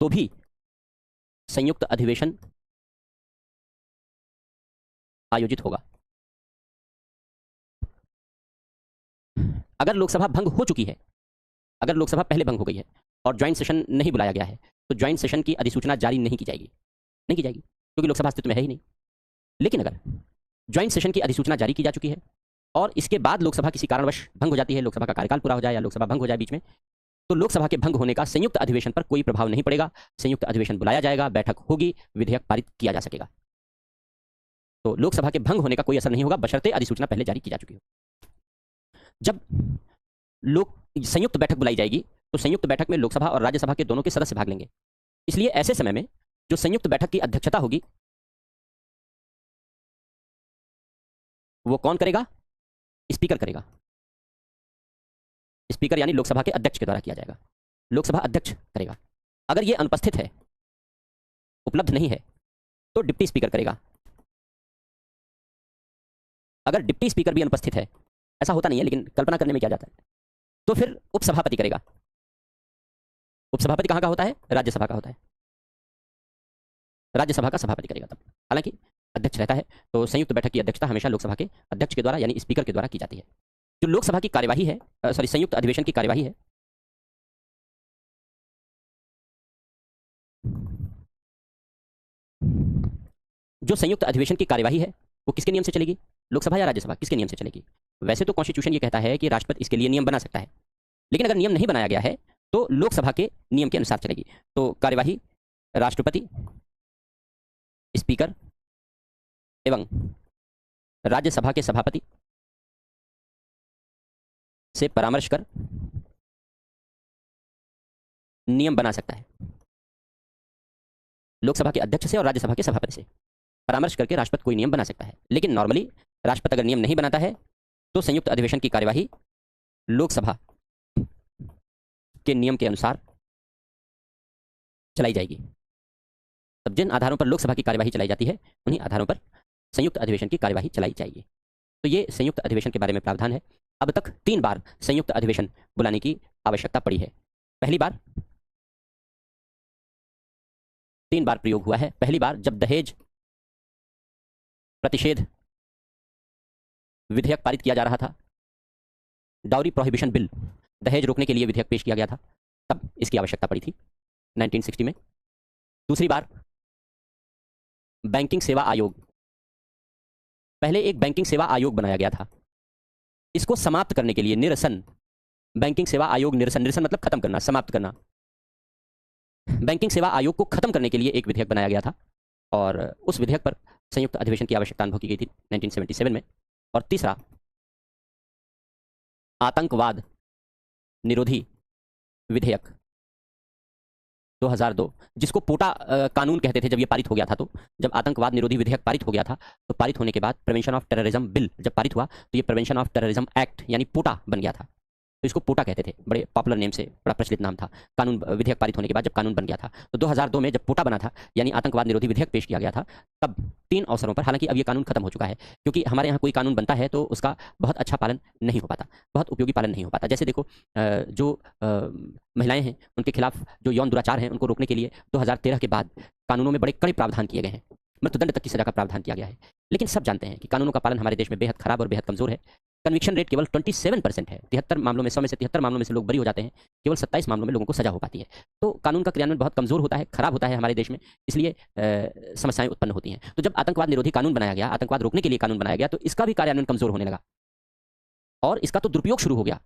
तो भी संयुक्त अधिवेशन आयोजित होगा। अगर लोकसभा भंग हो चुकी है, अगर लोकसभा पहले भंग हो गई है और ज्वाइंट सेशन नहीं बुलाया गया है, तो ज्वाइंट सेशन की अधिसूचना जारी नहीं की जाएगी, क्योंकि लोकसभा अस्तित्व में है ही नहीं। लेकिन अगर ज्वाइंट सेशन की अधिसूचना जारी की जा चुकी है और इसके बाद लोकसभा किसी कारणवश भंग हो जाती है, लोकसभा का कार्यकाल पूरा हो जाए या लोकसभा भंग हो जाए बीच में, तो लोकसभा के भंग होने का संयुक्त अधिवेशन पर कोई प्रभाव नहीं पड़ेगा। संयुक्त अधिवेशन बुलाया जाएगा, बैठक होगी, विधेयक पारित किया जा सकेगा। तो लोकसभा के भंग होने का कोई असर नहीं होगा, बशर्ते अधिसूचना पहले जारी की जा चुकी हो। जब संयुक्त बैठक बुलाई जाएगी तो संयुक्त बैठक में लोकसभा और राज्यसभा के दोनों के सदस्य भाग लेंगे। इसलिए ऐसे समय में जो संयुक्त बैठक की अध्यक्षता होगी वो कौन करेगा? स्पीकर करेगा। स्पीकर यानी लोकसभा के अध्यक्ष के द्वारा किया जाएगा, लोकसभा अध्यक्ष करेगा। अगर ये अनुपस्थित है, उपलब्ध नहीं है, तो डिप्टी स्पीकर करेगा। अगर डिप्टी स्पीकर भी अनुपस्थित है, ऐसा होता नहीं है लेकिन कल्पना करने में क्या जाता है, तो फिर उपसभापति करेगा। उपसभापति कहां का होता है? राज्यसभा का होता है, राज्यसभा का सभापति करेगा तब। हालांकि अध्यक्ष रहता है, तो संयुक्त बैठक की अध्यक्षता हमेशा लोकसभा के अध्यक्ष के द्वारा यानी स्पीकर के द्वारा की जाती है। जो लोकसभा की कार्यवाही है, संयुक्त अधिवेशन की कार्यवाही है, जो संयुक्त अधिवेशन की कार्यवाही है वो किसके नियम से चलेगी? लोकसभा या राज्यसभा, किसके नियम से चलेगी? वैसे तो कॉन्स्टिट्यूशन ये कहता है कि राष्ट्रपति इसके लिए नियम बना सकता है, लेकिन अगर नियम नहीं बनाया गया है तो लोकसभा के नियम के अनुसार चलेगी। तो कार्यवाही राष्ट्रपति, स्पीकर एवं राज्यसभा के सभापति से परामर्श कर नियम बना सकता है। लोकसभा के अध्यक्ष से और राज्यसभा के सभापति से परामर्श करके राष्ट्रपति कोई नियम बना सकता है। लेकिन नॉर्मली राष्ट्रपति अगर नियम नहीं बनाता है तो संयुक्त अधिवेशन की कार्यवाही लोकसभा के नियम के अनुसार चलाई जाएगी। तब जिन आधारों पर लोकसभा की कार्यवाही चलाई जाती है, उन्हीं आधारों पर संयुक्त अधिवेशन की कार्यवाही चलाई जाएगी। तो ये संयुक्त अधिवेशन के बारे में प्रावधान है। अब तक 3 बार संयुक्त अधिवेशन बुलाने की आवश्यकता पड़ी है। पहली बार 3 बार प्रयोग हुआ है। पहली बार जब दहेज प्रतिषेध विधेयक पारित किया जा रहा था, डाउरी प्रोहिबिशन बिल, दहेज रोकने के लिए विधेयक पेश किया गया था, तब इसकी आवश्यकता पड़ी थी 1960 में। दूसरी बार बैंकिंग सेवा आयोग, पहले एक बैंकिंग सेवा आयोग बनाया गया था, इसको समाप्त करने के लिए निरसन, बैंकिंग सेवा आयोग निरसन, निरसन मतलब खत्म करना, समाप्त करना, बैंकिंग सेवा आयोग को खत्म करने के लिए एक विधेयक बनाया गया था और उस विधेयक पर संयुक्त अधिवेशन की आवश्यकता अनुभव की गई थी 1977 में। और तीसरा आतंकवाद निरोधी विधेयक 2002, जिसको पोटा कानून कहते थे जब ये पारित हो गया था। तो जब आतंकवाद निरोधी विधेयक पारित हो गया था, तो पारित होने के बाद प्रिवेंशन ऑफ टेररिज्म बिल जब पारित हुआ, तो ये प्रिवेंशन ऑफ टेररिज्म एक्ट यानी पोटा बन गया था। तो इसको पोटा कहते थे, बड़े पॉपुलर नेम से, बड़ा प्रचलित नाम था। कानून विधेयक पारित होने के बाद जब कानून बन गया था, तो 2002 में जब पोटा बना था, यानी आतंकवाद निरोधी विधेयक पेश किया गया था, तब 3 अवसरों पर, हालांकि अब ये कानून खत्म हो चुका है, क्योंकि हमारे यहाँ कोई कानून बनता है तो उसका बहुत अच्छा पालन नहीं हो पाता, बहुत उपयोगी पालन नहीं हो पाता। जैसे देखो, जो महिलाएं हैं उनके खिलाफ जो यौन दुराचार हैं, उनको रोकने के लिए 2013 के बाद कानूनों में बड़े कड़े प्रावधान किए गए हैं, मृत्युदंड तक की सजा का प्रावधान किया गया है। लेकिन सब जानते हैं कि कानूनों का पालन हमारे देश में बेहद खराब और बेहद कमजोर है। कन्विक्शन रेट केवल 27% है। 73 मामलों में, 100 में से 73 मामलों में से लोग बरी हो जाते हैं, केवल 27 मामलों में लोगों को सजा हो पाती है। तो कानून का क्रियान्वयन बहुत कमजोर होता है, खराब होता है हमारे देश में, इसलिए समस्याएं उत्पन्न होती हैं। तो जब आतंकवाद निरोधी कानून बनाया गया, आतंकवाद रोकने के लिए कानून बनाया गया, तो इसका भी कार्यान्वयन कमजोर होने लगा और इसका तो दुरुपयोग शुरू हो गया।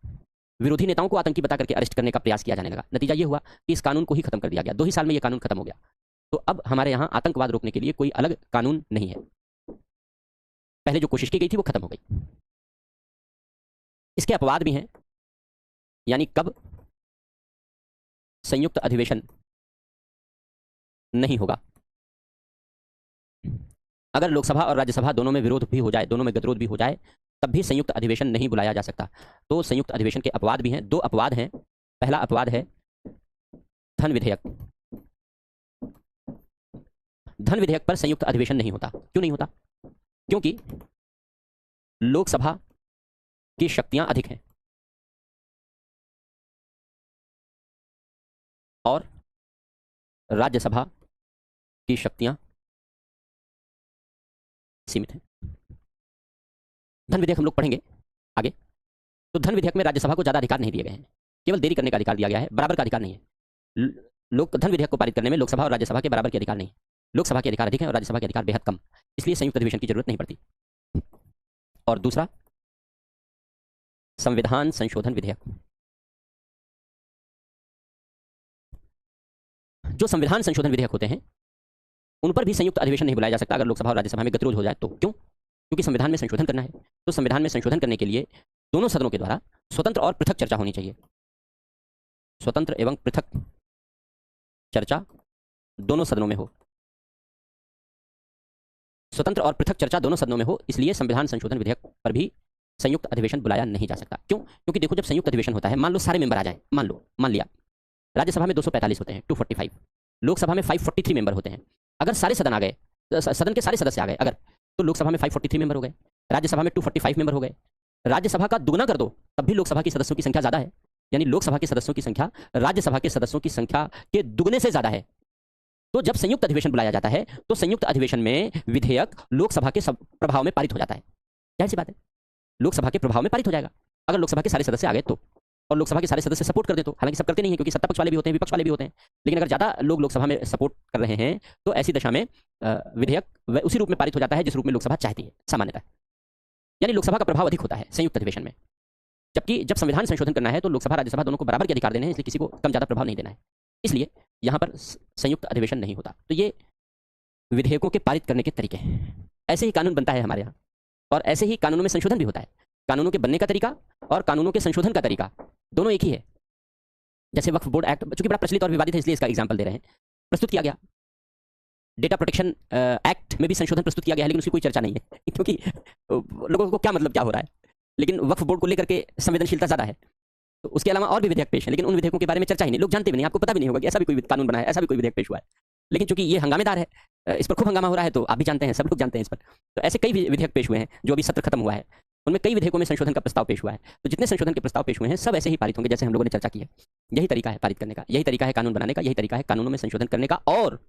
विरोधी नेताओं को आतंकी बता करके अरेस्ट करने का प्रयास किया जाने लगा। नतीजा ये हुआ कि इस कानून को ही खत्म कर दिया गया। 2 ही साल में यह कानून खत्म हो गया। तो अब हमारे यहाँ आतंकवाद रोकने के लिए कोई अलग कानून नहीं है। पहले जो कोशिश की गई थी वो खत्म हो गई। इसके अपवाद भी हैं, यानी कब संयुक्त अधिवेशन नहीं होगा, अगर लोकसभा और राज्यसभा दोनों में विरोध भी हो जाए, दोनों में गतिरोध भी हो जाए, तब भी संयुक्त अधिवेशन नहीं बुलाया जा सकता। तो संयुक्त अधिवेशन के अपवाद भी हैं। 2 अपवाद हैं। पहला अपवाद है धन विधेयक। धन विधेयक पर संयुक्त अधिवेशन नहीं होता। क्यों नहीं होता? क्योंकि लोकसभा की शक्तियां अधिक हैं और राज्यसभा की शक्तियां सीमित हैं। धन विधेयक हम लोग पढ़ेंगे आगे। तो धन विधेयक में राज्यसभा को ज्यादा अधिकार नहीं दिए गए हैं, केवल देरी करने का अधिकार दिया गया है, बराबर का अधिकार नहीं है। लोक धन विधेयक को पारित करने में लोकसभा और राज्यसभा के बराबर के अधिकार नहीं। लोकसभा के अधिकार अधिक हैं और राज्यसभा के अधिकार बेहद कम, इसलिए संयुक्त अधिवेशन की जरूरत नहीं पड़ती। और दूसरा, संविधान संशोधन विधेयक। जो संविधान संशोधन विधेयक होते हैं उन पर भी संयुक्त अधिवेशन नहीं बुलाया जा सकता अगर लोकसभा और राज्यसभा में गतिरोध हो जाए तो। क्यों? क्योंकि संविधान में संशोधन करना है। तो संविधान में संशोधन करने के लिए दोनों सदनों के द्वारा स्वतंत्र और पृथक चर्चा होनी चाहिए। स्वतंत्र एवं पृथक चर्चा दोनों सदनों में हो। स्वतंत्र और पृथक चर्चा दोनों सदनों में हो, इसलिए संविधान संशोधन विधेयक पर भी संयुक्त अधिवेशन बुलाया नहीं जा सकता। क्यों? क्योंकि देखो, जब संयुक्त अधिवेशन होता है, मान लो सारे मेंबर आ जाएं, मान लिया राज्यसभा में 245 होते हैं, 245, लोकसभा में 543 मेंबर होते हैं। अगर सारे सदन आ गए, सदन के सारे सदस्य आ गए अगर, तो लोकसभा में 543 मेंबर हो गए, राज्यसभा में 245 मेंबर हो गए। राज्यसभा का दुगना कर दो तब भी लोकसभा की सदस्यों की संख्या ज्यादा है, यानी लोकसभा के सदस्यों की संख्या राज्यसभा के सदस्यों की संख्या के दुगने से ज्यादा है। तो जब संयुक्त अधिवेशन बुलाया जाता है तो संयुक्त अधिवेशन में विधेयक लोकसभा के प्रभाव में पारित हो जाता है। जाहिर सी बात है, लोकसभा के प्रभाव में पारित हो जाएगा अगर लोकसभा के सारे सदस्य आ गए तो, और लोकसभा के सारे सदस्य सपोर्ट कर दे तो। हालांकि सब करते नहीं है, क्योंकि सत्ता पक्ष वाले भी होते हैं, विपक्ष वाले भी होते हैं, लेकिन अगर ज्यादा लोग लोकसभा में सपोर्ट कर रहे हैं तो ऐसी दशा में विधेयक उसी रूप में पारित हो जाता है जिस रूप में लोकसभा चाहती है सामान्यतः। यानी लोकसभा का प्रभाव अधिक होता है संयुक्त अधिवेशन में। जबकि जब संविधान संशोधन करना है तो लोकसभा राज्यसभा दोनों को बराबर के अधिकार देने हैं, इसलिए किसी को कम ज्यादा प्रभाव नहीं देना है, इसलिए यहां पर संयुक्त अधिवेशन नहीं होता। तो ये विधेयकों के पारित करने के तरीके हैं। ऐसे ही कानून बनता है हमारे यहाँ, और ऐसे ही कानूनों में संशोधन भी होता है। कानूनों के बनने का तरीका और कानूनों के संशोधन का तरीका दोनों एक ही है। जैसे वक्फ बोर्ड एक्ट, चूंकि बड़ा प्रचलित और विवादित है इसलिए इसका एग्जाम्पल दे रहे हैं, प्रस्तुत किया गया। डेटा प्रोटेक्शन एक्ट में भी संशोधन प्रस्तुत किया गया है, लेकिन उसकी कोई चर्चा नहीं है क्योंकि लोगों को क्या मतलब क्या हो रहा है। लेकिन वक्फ बोर्ड को लेकर के संवेदनशीलता ज्यादा है, तो उसके अलावा और भी विधेयक पेश है, लेकिन उन विधेयकों के बारे में चर्चा ही नहीं, लोग जानते भी नहीं, आपको पता भी नहीं होगा कि ऐसा भी कोई कानून बना है, ऐसा भी कोई विधेयक पेश हुआ है। लेकिन चूंकि ये हंगामेदार है, इस पर खूब हंगामा हो रहा है, तो आप भी जानते हैं, सब लोग जानते हैं इस पर। तो ऐसे कई विधेयक पेश हुए हैं जो अभी सत्र खत्म हुआ है, उनमें कई विधेयकों में संशोधन का प्रस्ताव पेश हुआ है। तो जितने संशोधन के प्रस्ताव पेश हुए हैं सब ऐसे ही पारित होंगे जैसे हम लोगों ने चर्चा की है। यही तरीका है पारित करने का, यही तरीका है कानून बनाने का, यही तरीका है कानूनों में संशोधन करने का। और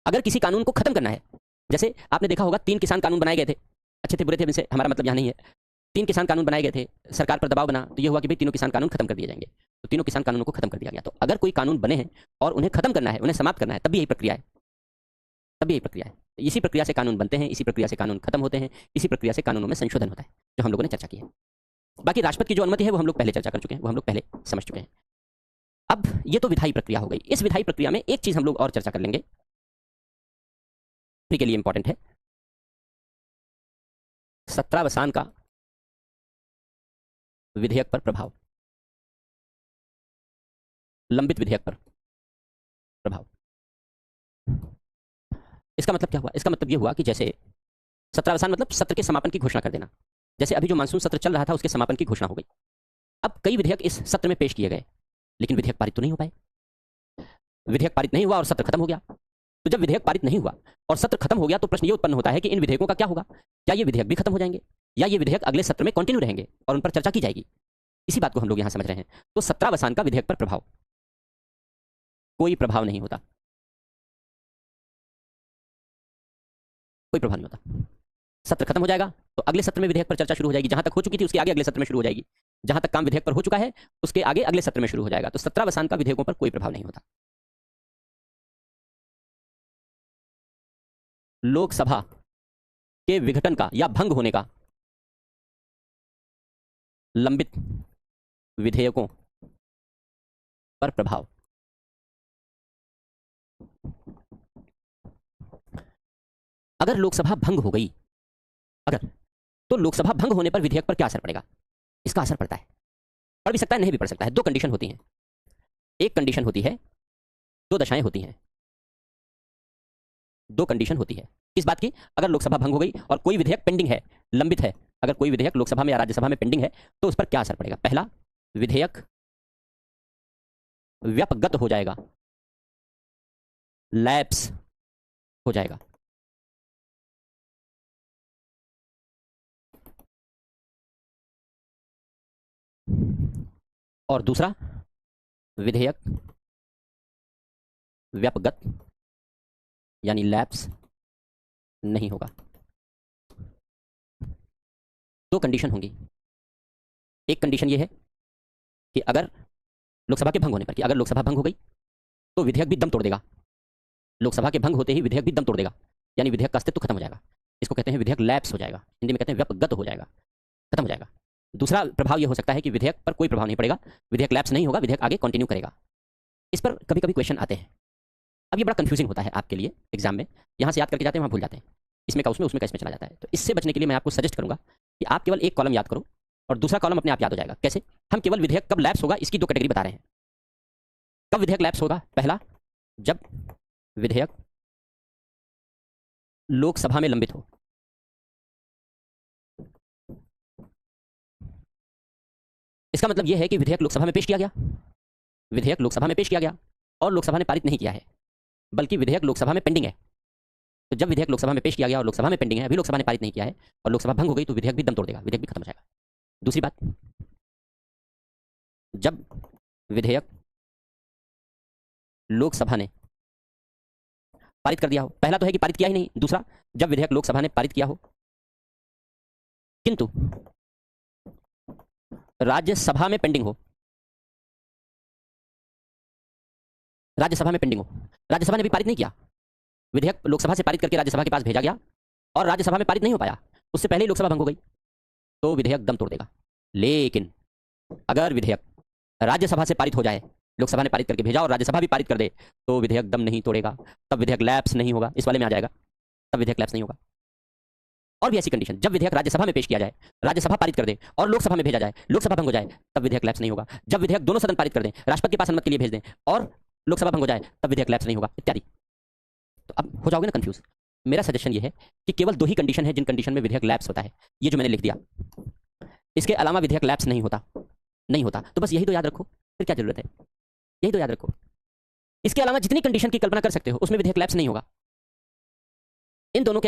अगर किसी कानून को खत्म करना है, जैसे आपने देखा होगा 3 किसान कानून बनाए गए थे, अच्छे थे बुरे थे, इनसे हमारा मतलब यहाँ नहीं है। 3 किसान कानून बनाए गए थे, सरकार पर दबाव बना, तो ये हुआ कि भाई तीनों किसान कानून खत्म कर दिए जाएंगे, तो तीनों किसान कानूनों को खत्म कर दिया गया। तो अगर कोई कानून बने हैं और उन्हें खत्म करना है, उन्हें समाप्त करना है, तब भी यही प्रक्रिया है, तब भी यही प्रक्रिया है। इसी प्रक्रिया से कानून बनते हैं, इसी प्रक्रिया से कानून खत्म होते हैं, इसी प्रक्रिया से कानूनों में संशोधन होता है, जो हम लोगों ने चर्चा की है। बाकी राष्ट्रपति की जो अनुमति है वो हम लोग पहले चर्चा कर चुके हैं, वो हम लोग पहले समझ चुके हैं। अब ये तो विधायी प्रक्रिया हो गई। इस विधायी प्रक्रिया में एक चीज हम लोग और चर्चा कर लेंगे, के लिए इंपॉर्टेंट है, सत्रावसान का विधेयक पर प्रभाव, लंबित विधेयक पर। प्रभाव। इसका मतलब क्या हुआ? इसका मतलब ये हुआ कि जैसे सत्रावसान मतलब सत्र के समापन की घोषणा कर देना। जैसे अभी जो मानसून सत्र चल रहा था उसके समापन की घोषणा हो गई। अब कई विधेयक इस सत्र में पेश किए गए, लेकिन विधेयक पारित तो नहीं हो पाए। विधेयक पारित नहीं हुआ और सत्र खत्म हो गया। तो जब विधेयक पारित नहीं हुआ और सत्र खत्म हो गया तो प्रश्न ये उत्पन्न होता है कि इन विधेयकों का क्या होगा? क्या ये विधेयक भी खत्म हो जाएंगे या ये विधेयक अगले सत्र में कंटिन्यू रहेंगे और उन पर चर्चा की जाएगी? इसी बात को हम लोग यहां समझ रहे हैं। तो सत्रावसान का विधेयक पर प्रभाव, कोई प्रभाव नहीं होता, कोई प्रभाव नहीं होता। सत्र खत्म हो जाएगा तो अगले सत्र में विधेयक पर चर्चा शुरू हो जाएगी। जहां तक हो चुकी थी उसके आगे अगले सत्र में शुरू हो जाएगी। जहां तक काम विधेयक पर हो चुका है उसके आगे अगले सत्र में शुरू हो जाएगा। तो सत्रावसान का विधेयकों पर कोई प्रभाव नहीं होता। लोकसभा के विघटन का या भंग होने का लंबित विधेयकों पर प्रभाव। अगर लोकसभा भंग हो गई, अगर, तो लोकसभा भंग होने पर विधेयक पर क्या असर पड़ेगा? इसका असर पड़ता है, पड़ भी सकता है, नहीं भी पड़ सकता है। दो कंडीशन होती हैं। एक कंडीशन होती है, दो दशाएं होती हैं। दो कंडीशन होती है किस बात की? अगर लोकसभा भंग हो गई और कोई विधेयक पेंडिंग है, लंबित है, अगर कोई विधेयक लोकसभा में या राज्यसभा में पेंडिंग है तो उस पर क्या असर पड़ेगा? पहला, विधेयक व्यपगत हो जाएगा, लैप्स हो जाएगा। और दूसरा, विधेयक व्यपगत यानी लैप्स नहीं होगा। दो कंडीशन होंगी। एक कंडीशन यह है कि अगर लोकसभा के भंग होने पर, कि अगर लोकसभा भंग हो गई तो विधेयक भी दम तोड़ देगा। लोकसभा के भंग होते ही विधेयक भी दम तोड़ देगा, यानी विधेयक का अस्तित्व खत्म हो जाएगा। इसको कहते हैं विधेयक लैप्स हो जाएगा, हिंदी में कहते हैं व्यपगत हो जाएगा, खत्म हो जाएगा। दूसरा प्रभाव यह हो सकता है कि विधेयक पर कोई प्रभाव नहीं पड़ेगा, विधेयक लैप्स नहीं होगा, विधेयक आगे कंटिन्यू करेगा। इस पर कभी कभी क्वेश्चन आते हैं। अब ये बड़ा कंफ्यूजिंग होता है आपके लिए एग्जाम में, यहाँ से याद करके जाते हैं वहाँ भूल जाते हैं, इसमें का उसमें, उसमें का इसमें चला जाता है। तो इससे बचने के लिए मैं आपको सजेस्ट करूंगा कि आप केवल एक कॉलम याद करो और दूसरा कॉलम अपने आप याद हो जाएगा। कैसे? हम केवल विधेयक कब लैप्स होगा इसकी दो कैटेगरी बता रहे हैं। कब विधेयक लैप्स होगा? पहला, जब विधेयक लोकसभा में लंबित हो। इसका मतलब यह है कि विधेयक लोकसभा में पेश किया गया, विधेयक लोकसभा में पेश किया गया और लोकसभा ने पारित नहीं किया है, बल्कि विधेयक लोकसभा में पेंडिंग है। तो जब विधेयक लोकसभा में पेश किया गया और लोकसभा में पेंडिंग है, अभी लोकसभा ने पारित नहीं किया है और लोकसभा भंग हो गई तो विधेयक भी दम तोड़ देगा, विधेयक भी खत्म हो जाएगा। दूसरी बात, जब विधेयक लोकसभा ने पारित कर दिया हो। पहला तो है कि पारित किया ही नहीं, दूसरा जब विधेयक लोकसभा ने पारित किया हो किंतु राज्यसभा में पेंडिंग हो, राज्यसभा में पेंडिंग हो, राज्यसभा ने भी पारित नहीं किया, विधेयक लोकसभा से पारित करके राज्यसभा के पास भेजा गया और राज्यसभा में पारित नहीं हो पाया, उससे पहले ही लोकसभा भंग हो गई, तो विधेयक दम तोड़ देगा। लेकिन अगर विधेयक राज्यसभा से पारित हो जाए, लोकसभा ने पारित करके भेजा और राज्यसभा भी पारित कर दे, तो विधेयक दम नहीं तोड़ेगा, तब विधेयक लैप्स नहीं होगा, इस वाले में आ जाएगा, तब विधेयक लैप्स नहीं होगा। और भी ऐसी कंडीशन, जब विधेयक राज्यसभा में पेश किया जाए, राज्यसभा पारित कर दे और लोकसभा में भेजा जाए, लोकसभा भंग हो जाए, तब विधेयक लैप्स नहीं होगा। जब विधेयक दोनों सदन पारित कर दें, राष्ट्रपति के पास अनुमति के लिए भेज दें और लोकसभा भंग हो जाए, तब विधेयक लैप्स नहीं होगा, इत्यादि। तो अब हो जाओगे ना कंफ्यूज। मेरा सजेशन ये है कि केवल दो ही कंडीशन है जिन कंडीशन में विधेयक लैप्स होता है, ये जो मैंने लिख दिया, इसके अलावा विधेयक लैप्स नहीं होता, नहीं होता। तो बस यही तो याद रखो, फिर क्या जरूरत है, यही तो याद रखो। इसके अलावा जितनी कंडीशन की कल्पना कर सकते हो उसमें विधेयक लैप्स नहीं होगा। इन दोनों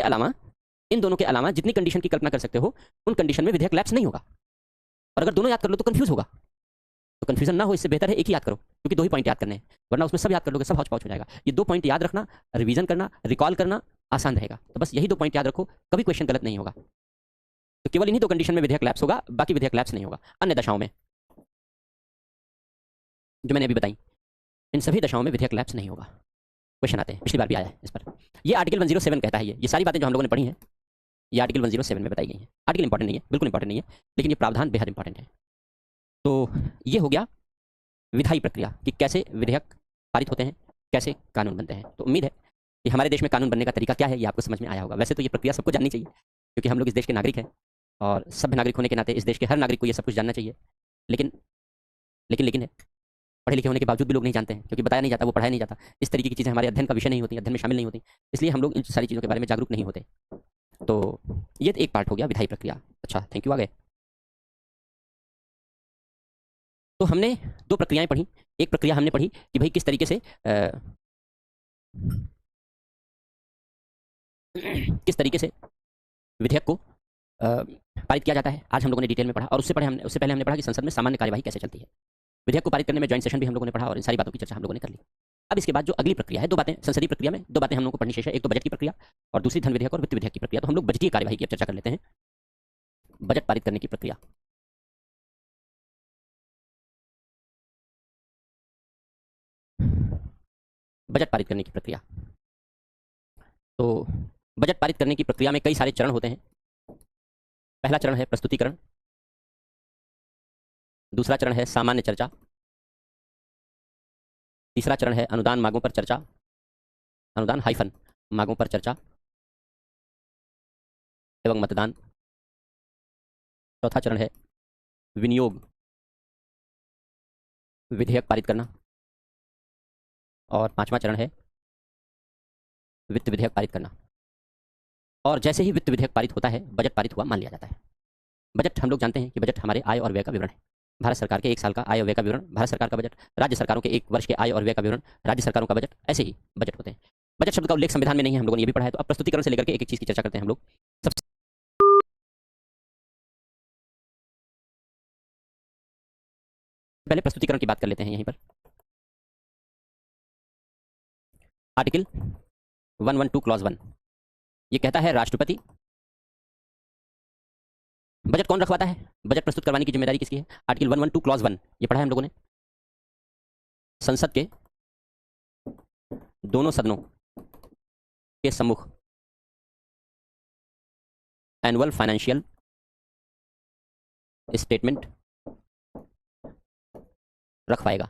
के अलावा जितनी कंडीशन की कल्पना कर सकते हो उन कंडीशन में विधेयक लैप्स नहीं होगा। और अगर दोनों याद कर लो तो कंफ्यूज होगा, तो कंफ्यूजन ना हो इससे बेहतर है एक ही याद करो, क्योंकि दो ही पॉइंट याद करने हैं, वरना उसमें सब याद कर लोगे, सब हौच पौच हो जाएगा। ये दो पॉइंट याद रखना, रिवीजन करना, रिकॉल करना आसान रहेगा। तो बस यही दो पॉइंट याद रखो, कभी क्वेश्चन गलत नहीं होगा। तो केवल इन्हीं दो कंडीशन में विधेयक लैप्स होगा, बाकी विधेयक लैप्स नहीं होगा। अन्य दशाओं में जो मैंने अभी बताई, इन सभी दशाओं में विधेयक लैप्स नहीं होगा। क्वेश्चन आते हैं, पिछली बार भी आया है इस पर। ये आर्टिकल 107 कहता है, ये सारी बातें जो हम लोगों ने पढ़ी हैं ये आर्टिकल 107 में बताई गई हैं। आर्टिकल इंपॉर्टेंट नहीं है, बिल्कुल इंपॉर्टेंट नहीं है, लेकिन ये प्रावधान बेहद इंपॉर्टेंट है। तो ये हो गया विधायी प्रक्रिया कि कैसे विधेयक पारित होते हैं, कैसे कानून बनते हैं। तो उम्मीद है कि हमारे देश में कानून बनने का तरीका क्या है ये आपको समझ में आया होगा। वैसे तो ये प्रक्रिया सबको जाननी चाहिए, क्योंकि हम लोग इस देश के नागरिक हैं और सभ्य नागरिक होने के नाते इस देश के हर नागरिक को ये सब कुछ जानना चाहिए। लेकिन लेकिन लेकिन है पढ़े लिखे होने के बावजूद भी लोग नहीं जानते हैं, क्योंकि बताया नहीं जाता, वो पढ़ाया नहीं जाता। इस तरीके की चीज़ें हमारे अध्ययन का विषय नहीं होती, अध्ययन में शामिल नहीं होती, इसलिए हम लोग इन सारी चीज़ों के बारे में जागरूक नहीं होते। तो ये एक पार्ट हो गया विधायी प्रक्रिया। अच्छा, थैंक यू, आ गए। तो हमने दो प्रक्रियाएं पढ़ी। एक प्रक्रिया हमने पढ़ी कि भाई किस तरीके से किस तरीके से विधेयक को पारित किया जाता है, आज हम लोगों ने डिटेल में पढ़ा। और उससे पहले हमने पढ़ा कि संसद में सामान्य कार्यवाही कैसे चलती है। विधेयक को पारित करने में ज्वाइंट सेशन भी हम लोगों ने पढ़ा और इन सारी बातों की चर्चा हम लोगों ने कर ली। अब इसके बाद जो अगली प्रक्रिया है, दो बातें संसदीय प्रक्रिया में, दो बातें हम लोगों को पढ़नी शेष है। एक तो बजट की प्रक्रिया और दूसरी धन विधेयक और वित्त विधेयक की प्रक्रिया। तो हम लोग बजटीय कार्यवाही की चर्चा कर लेते हैं। बजट पारित करने की प्रक्रिया। बजट पारित करने की प्रक्रिया। तो बजट पारित करने की प्रक्रिया में कई सारे चरण होते हैं। पहला चरण है प्रस्तुतिकरण, दूसरा चरण है सामान्य चर्चा, तीसरा चरण है अनुदान मांगों पर चर्चा, अनुदान हाइफन मांगों पर चर्चा एवं मतदान, चौथा चरण है विनियोग विधेयक पारित करना, और पांचवा चरण है वित्त विधेयक पारित करना। और जैसे ही वित्त विधेयक पारित होता है, बजट पारित हुआ मान लिया जाता है। बजट हम लोग जानते हैं कि बजट हमारे आय और व्यय का विवरण है। भारत सरकार के एक साल का आय और व्यय का विवरण भारत सरकार का बजट, राज्य सरकारों के एक वर्ष के आय और व्यय का विवरण राज्य सरकारों का बजट, ऐसे ही बजट होते हैं। बजट शब्द का उल्लेख संविधान में नहीं है, हम लोगों ने ये भी पढ़ा है। तो अब प्रस्तुतिकरण से लेकर के एक एक चीज की चर्चा करते हैं हम लोग। सबसे पहले प्रस्तुतिकरण की बात कर लेते हैं यहीं पर। आर्टिकल 112 क्लॉज 1 ये कहता है राष्ट्रपति। बजट कौन रखवाता है? बजट प्रस्तुत करवाने की जिम्मेदारी किसकी है? आर्टिकल 112 क्लॉज 1 ये पढ़ा है हम लोगों ने। संसद के दोनों सदनों के सम्मुख एनुअल फाइनेंशियल स्टेटमेंट रखवाएगा,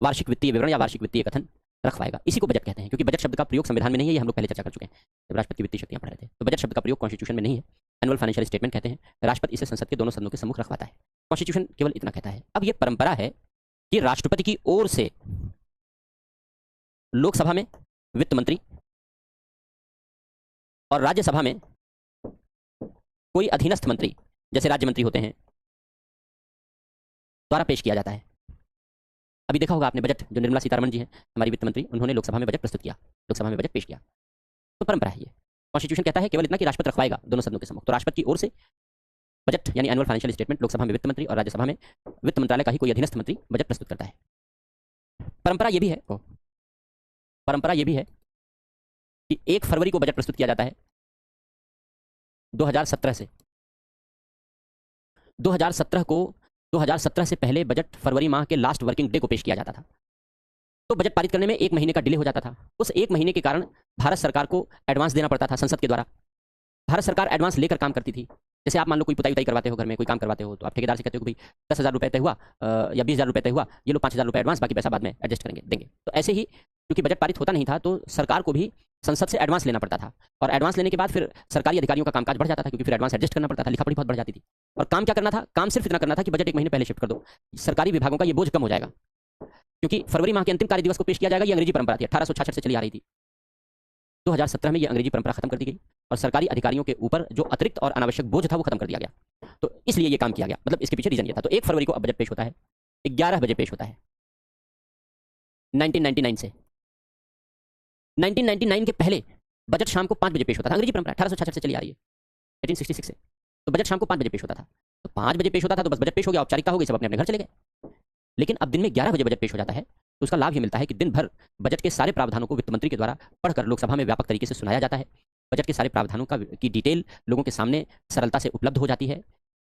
वार्षिक वित्तीय विवरण या वार्षिक वित्तीय कथन रखवाएगा। इसी को बजट कहते हैं। क्योंकि बजट शब्द का प्रयोग संविधान में नहीं है, ये हम लोग पहले चर्चा कर चुके हैं जब राष्ट्रपति की वित्तीय शक्तियां पढ़ रहे थे। तो बजट शब्द का प्रयोग कॉन्स्टिट्यूशन में नहीं है। एनुअल फाइनेंशियल स्टेटमेंट कहते हैं। राष्ट्रपति इसे संसद के दोनों सदनों के सम्मुख रखवाता है। कॉन्स्टिट्यूशन केवल इतना कहता है। अब ये परंपरा है कि राष्ट्रपति की ओर से लोकसभा में वित्त मंत्री और राज्यसभा में कोई अधीनस्थ मंत्री, जैसे राज्य मंत्री होते हैं, द्वारा पेश किया जाता है। अभी देखा होगा आपने बजट, जो निर्मला सीतारमण जी हैं हमारी वित्त मंत्री, उन्होंने लोकसभा में बजट प्रस्तुत किया, लोकसभा में बजट पेश किया। तो परंपरा है ये। कॉन्स्टिट्यूशन कहता है केवल इतना कि राष्ट्रपति रखवाएगा दोनों सदनों के सम्मुख। तो राष्ट्रपति की ओर से बजट यानी एनुअल फाइनेंशियल स्टेटमेंट लोकसभा में वित्त मंत्री और राज्यसभा में वित्त मंत्रालय का ही कोई अधीनस्थ मंत्री बजट प्रस्तुत करता है। परंपरा ये भी है कि 1 फरवरी को बजट प्रस्तुत किया जाता है 2017 से। 2017 से पहले बजट फरवरी माह के लास्ट वर्किंग डे को पेश किया जाता था। तो बजट पारित करने में 1 महीने का डिले हो जाता था। उस 1 महीने के कारण भारत सरकार को एडवांस देना पड़ता था संसद के द्वारा। भारत सरकार एडवांस लेकर काम करती थी। जैसे आप मान लो कोई पुताई उताई करवाते हो, घर में कोई काम करवाते हो, तो आप ठेकेदार से कहते हो कि भाई 10,000 रुपये तय हुआ या 20,000 रुपये तय हुआ, ये लो 5,000 रुपये एडवांस, बाकी पैसा बाद में एडजस्ट करेंगे देंगे। तो ऐसे ही क्योंकि बजट पारित होता नहीं था, तो सरकार को भी संसद से एडवांस लेना पड़ता था। और एडवांस लेने के बाद फिर सरकारी अधिकारियों का कामकाज बढ़ जाता था, क्योंकि फिर एडवांस एडजस्ट करना पड़ता था, लिखापढ़ी बहुत बढ़ जाती थी। और काम क्या करना था? काम सिर्फ इतना करना था कि बजट 1 महीने पहले शिफ्ट कर दो, सरकारी विभागों का ये बोझ कम हो जाएगा। क्योंकि फरवरी माह के अंतिम कार्य दिवस को पेश किया जाएगा, ये अंग्रेजी परंपरा थी, 1866 से चली आ रही थी। 2017 में ये अंग्रेजी परंपरा खत्म कर दी गई और सरकारी अधिकारियों के ऊपर जो अतिरिक्त और अनावश्यक बोझ था वो खत्म कर दिया गया। तो इसलिए ये काम किया गया, मतलब इसके पीछे रीजन ये था। तो 1 फरवरी को अब बजट पेश होता है, 11 बजे पेश होता है 1999 से। 1999 के पहले बजट शाम को 5 बजे पेश होता था। अंग्रेजी परंपरा 1866 से चली आ रही है, 1866 से। तो बजट शाम को 5 बजे पेश होता था। तो 5 बजे पेश होता था तो बस बजट पेश हो गया, औपचारिकता हो गई, सब अपने अपने घर चले गए। लेकिन अब दिन में 11 बजे बजट पेश हो जाता है, तो उसका लाभ ये मिलता है कि दिन भर बजट के सारे प्रावधानों को वित्त मंत्री के द्वारा पढ़कर लोकसभा में व्यापक तरीके से सुनाया जाता है। बजट के सारे प्रावधानों की डिटेल लोगों के सामने सरलता से उपलब्ध हो जाती है।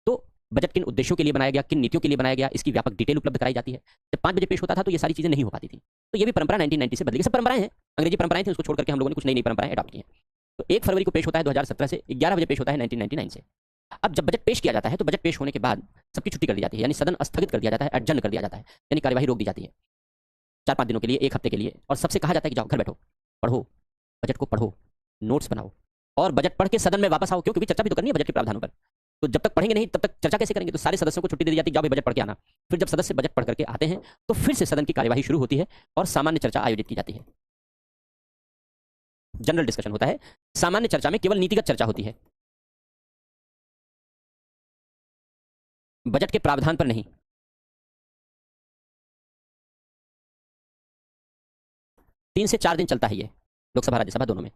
तो बजट किन उद्देश्यों के लिए बनाया गया, किन नीतियों के लिए बनाया गया, इसकी व्यापक डिटेल उपलब्ध कराई जाती है। जब 5 बजे पेश होता था तो ये सारी चीजें नहीं हो पाती थी। तो ये भी परंपरा 1990 से बदली। सब परंपराएं हैं, अंग्रेजी परंपराएं थी, उसको छोड़ करके हम लोगों ने कुछ नई नई परंपराएं अडॉप्ट की हैं। तो 1 फरवरी को पेश होता है 2017 से, 11 बजे पेश होता है 1999 से। अब जब बजट पेश किया जाता है तो बजट पेश होने के बाद सबकी छुट्टी कर दी जाती है, यानी सदन स्थगित कर दिया जाता है, एडजर्न कर दिया जाता है, यानी कार्यवाही रोक दी जाती है 4-5 दिनों के लिए, 1 हफ्ते के लिए। और सबसे कहा जाता है कि जाओ घर बैठो, पढ़ो, बजट को पढ़ो, नोट्स बनाओ और बजट पढ़ के सदन में वापस आओ, क्योंकि चर्चा भी तो करनी है बजट के प्रावधानों पर। तो जब तक पढ़ेंगे नहीं तब तक चर्चा कैसे करेंगे? तो सारे सदस्यों को छुट्टी दे दी जाती है, जाओ भाई बजट पढ़ के आना। फिर जब सदस्य बजट पढ़ करके आते हैं तो फिर से सदन की कार्यवाही शुरू होती है और सामान्य चर्चा आयोजित की जाती है। जनरल डिस्कशन होता है। सामान्य चर्चा में केवल नीतिगत चर्चा होती है, बजट के प्रावधान पर नहीं। 3 से 4 दिन चलता है ये लोकसभा राज्यसभा दोनों में।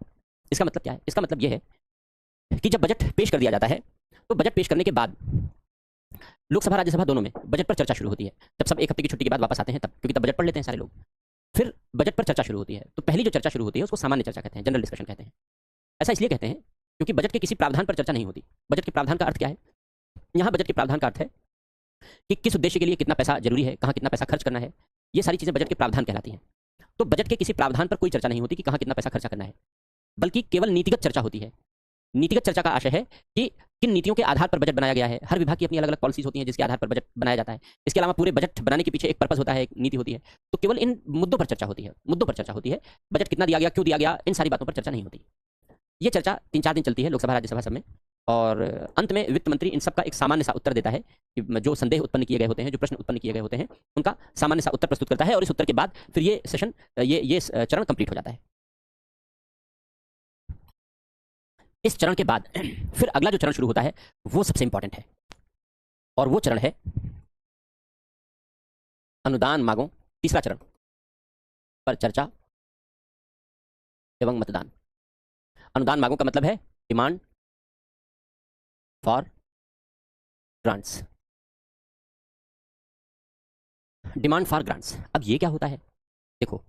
इसका मतलब क्या है? इसका मतलब यह है कि जब बजट पेश कर दिया जाता है तो बजट पेश करने के बाद लोकसभा राज्यसभा दोनों में बजट पर चर्चा शुरू होती है। जब सब एक हफ्ते की छुट्टी के बाद वापस आते हैं तब, क्योंकि तब बजट पढ़ लेते हैं सारे लोग, फिर बजट पर चर्चा शुरू होती है। तो पहली जो चर्चा शुरू होती है उसको सामान्य चर्चा कहते हैं, जनरल डिस्कशन कहते हैं। ऐसा इसलिए कहते हैं क्योंकि बजट के किसी प्रावधान पर चर्चा नहीं होती। बजट के प्रावधान का अर्थ क्या है? यहाँ बजट के प्रावधान का अर्थ है कि किस उद्देश्य के लिए कितना पैसा जरूरी है, कहाँ कितना पैसा खर्च करना है, ये सारी चीजें बजट के प्रावधान कहलाती हैं। तो बजट के किसी प्रावधान पर कोई चर्चा नहीं होती कि कहाँ कितना पैसा खर्चा करना है, बल्कि केवल नीतिगत चर्चा होती है। नीतिगत चर्चा का आशय है कि किन नीतियों के आधार पर बजट बनाया गया है। हर विभाग की अपनी अलग अलग पॉलिसीज होती हैं जिसके आधार पर बजट बनाया जाता है। इसके अलावा पूरे बजट बनाने के पीछे एक पर्पस होता है, एक नीति होती है। तो केवल इन मुद्दों पर चर्चा होती है, मुद्दों पर चर्चा होती है। बजट कितना दिया गया, क्यों दिया गया, इन सारी बातों पर चर्चा नहीं होती। ये चर्चा 3-4 दिन चलती है लोकसभा राज्यसभा सब में, और अंत में वित्त मंत्री इन सबका एक सामान्य सा उत्तर देता है कि जो संदेह उत्पन्न किए गए होते हैं, जो प्रश्न उत्पन्न किए गए होते हैं, उनका सामान्य सा उत्तर प्रस्तुत करता है। और इस उत्तर के बाद फिर ये सेशन, ये चरण कंप्लीट हो जाता है। इस चरण के बाद फिर अगला जो चरण शुरू होता है वो सबसे इंपॉर्टेंट है, और वो चरण है अनुदान मांगों, तीसरा चरण पर चर्चा एवं मतदान। अनुदान मांगों का मतलब है demand for grants. Demand for grants, अब ये क्या होता है? देखो,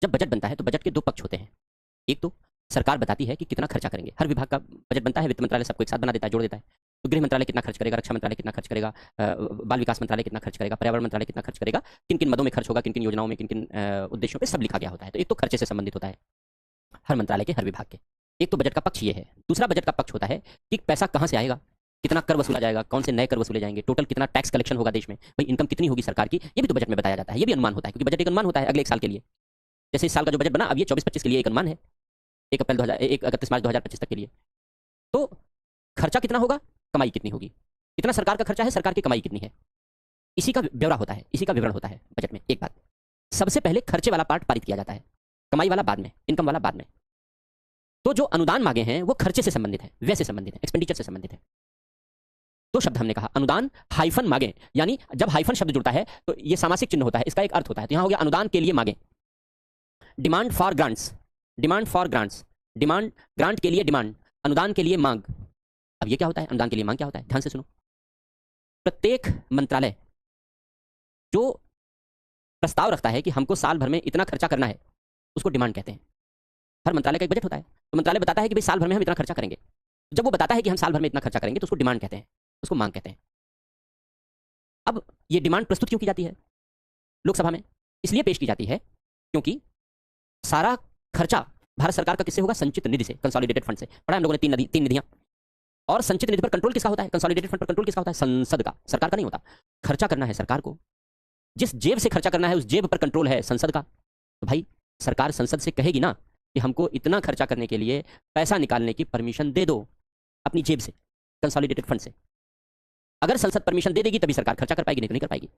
जब बजट बनता है तो बजट के दो पक्ष होते हैं। एक तो सरकार बताती है कि कितना खर्चा करेंगे। हर विभाग का बजट बनता है, वित्त मंत्रालय सबको एक साथ बना देता है, जोड़ देता है। तो गृह मंत्रालय कितना खर्च करेगा, रक्षा मंत्रालय कितना खर्च करेगा, बाल विकास मंत्रालय कितना खर्च करेगा, पर्यावरण मंत्रालय कितना खर्च करेगा, किन किन मदों में खर्च होगा, किन किन योजनाओं में, किन किन उद्देश्यों पे, सब लिखा गया होता है। तो एक तो खर्चे से संबंधित होता है हर मंत्रालय के, हर विभाग के। एक तो बजट का पक्ष ये है। दूसरा बजट का पक्ष होता है कि पैसा कहाँ से आएगा, कितना कर वसूला जाएगा, कौन से नए कर वसूले जाएंगे, टोटल कितना टैक्स कलेक्शन होगा देश में, भाई इनकम कितनी होगी सरकार की, ये भी तो बजट में बताया जाता है। ये भी अनुमान होता है, क्योंकि बजट एक अनुमान होता है अगले एक साल के लिए। जैसे इस साल का जो बजट बना, अब ये 24-25 के लिए एक अनुमान है, 31 मार्च 2025 तक के लिए। तो खर्चा कितना होगा, कमाई कितनी होगी, कितना सरकार का खर्चा है, सरकार की कमाई कितनी है, इसी का ब्यौरा होता है, इसी का विवरण होता है बजट में। एक बात, सबसे पहले खर्चे वाला पार्ट पारित किया जाता है, कमाई वाला बाद में, इनकम वाला बाद में। तो जो अनुदान मांगे हैं वो खर्चे से संबंधित है, व्यय से संबंधित है, एक्सपेंडिचर से संबंधित है। दो शब्द हमने कहा, अनुदान हाइफन मांगे, यानी जब हाइफन शब्द जुड़ता है तो ये सामासिक चिन्ह होता है, इसका एक अर्थ होता है। तो यहां हो गया अनुदान के लिए मांगे, demand for grants, demand for grants, demand grant के लिए डिमांड, अनुदान के लिए मांग। अब ये क्या होता है, अनुदान के लिए मांग क्या होता है, ध्यान से सुनो। प्रत्येक मंत्रालय जो प्रस्ताव रखता है कि हमको साल भर में इतना खर्चा करना है, उसको डिमांड कहते हैं। हर मंत्रालय का एक बजट होता है, तो मंत्रालय बताता है कि भाई साल भर में हम इतना खर्चा करेंगे। जब वो बताता है कि हम साल भर में इतना खर्चा करेंगे तो उसको डिमांड कहते हैं, उसको मांग कहते हैं। अब ये डिमांड प्रस्तुत क्यों की जाती है लोकसभा में? इसलिए पेश की जाती है क्योंकि सारा खर्चा भारत सरकार का किससे होगा, संचित निधि से, कंसोलिडेटेड फंड से। पढ़ा हम लोगों ने तीन निधियां। और संचित निधि पर कंट्रोल किसका होता है, कंसोलिडेटेड फंड पर कंट्रोल किसका होता है, संसद का, सरकार का नहीं होता। खर्चा करना है सरकार को, जिस जेब से खर्चा करना है उस जेब पर कंट्रोल है संसद का। तो भाई सरकार संसद से कहेगी ना कि हमको इतना खर्चा करने के लिए पैसा निकालने की परमिशन दे दो अपनी जेब से, कंसोलिडेटेड फंड से। अगर संसद परमिशन दे देगी तभी सरकार खर्चा कर पाएगी, नहीं तो नहीं कर पाएगी।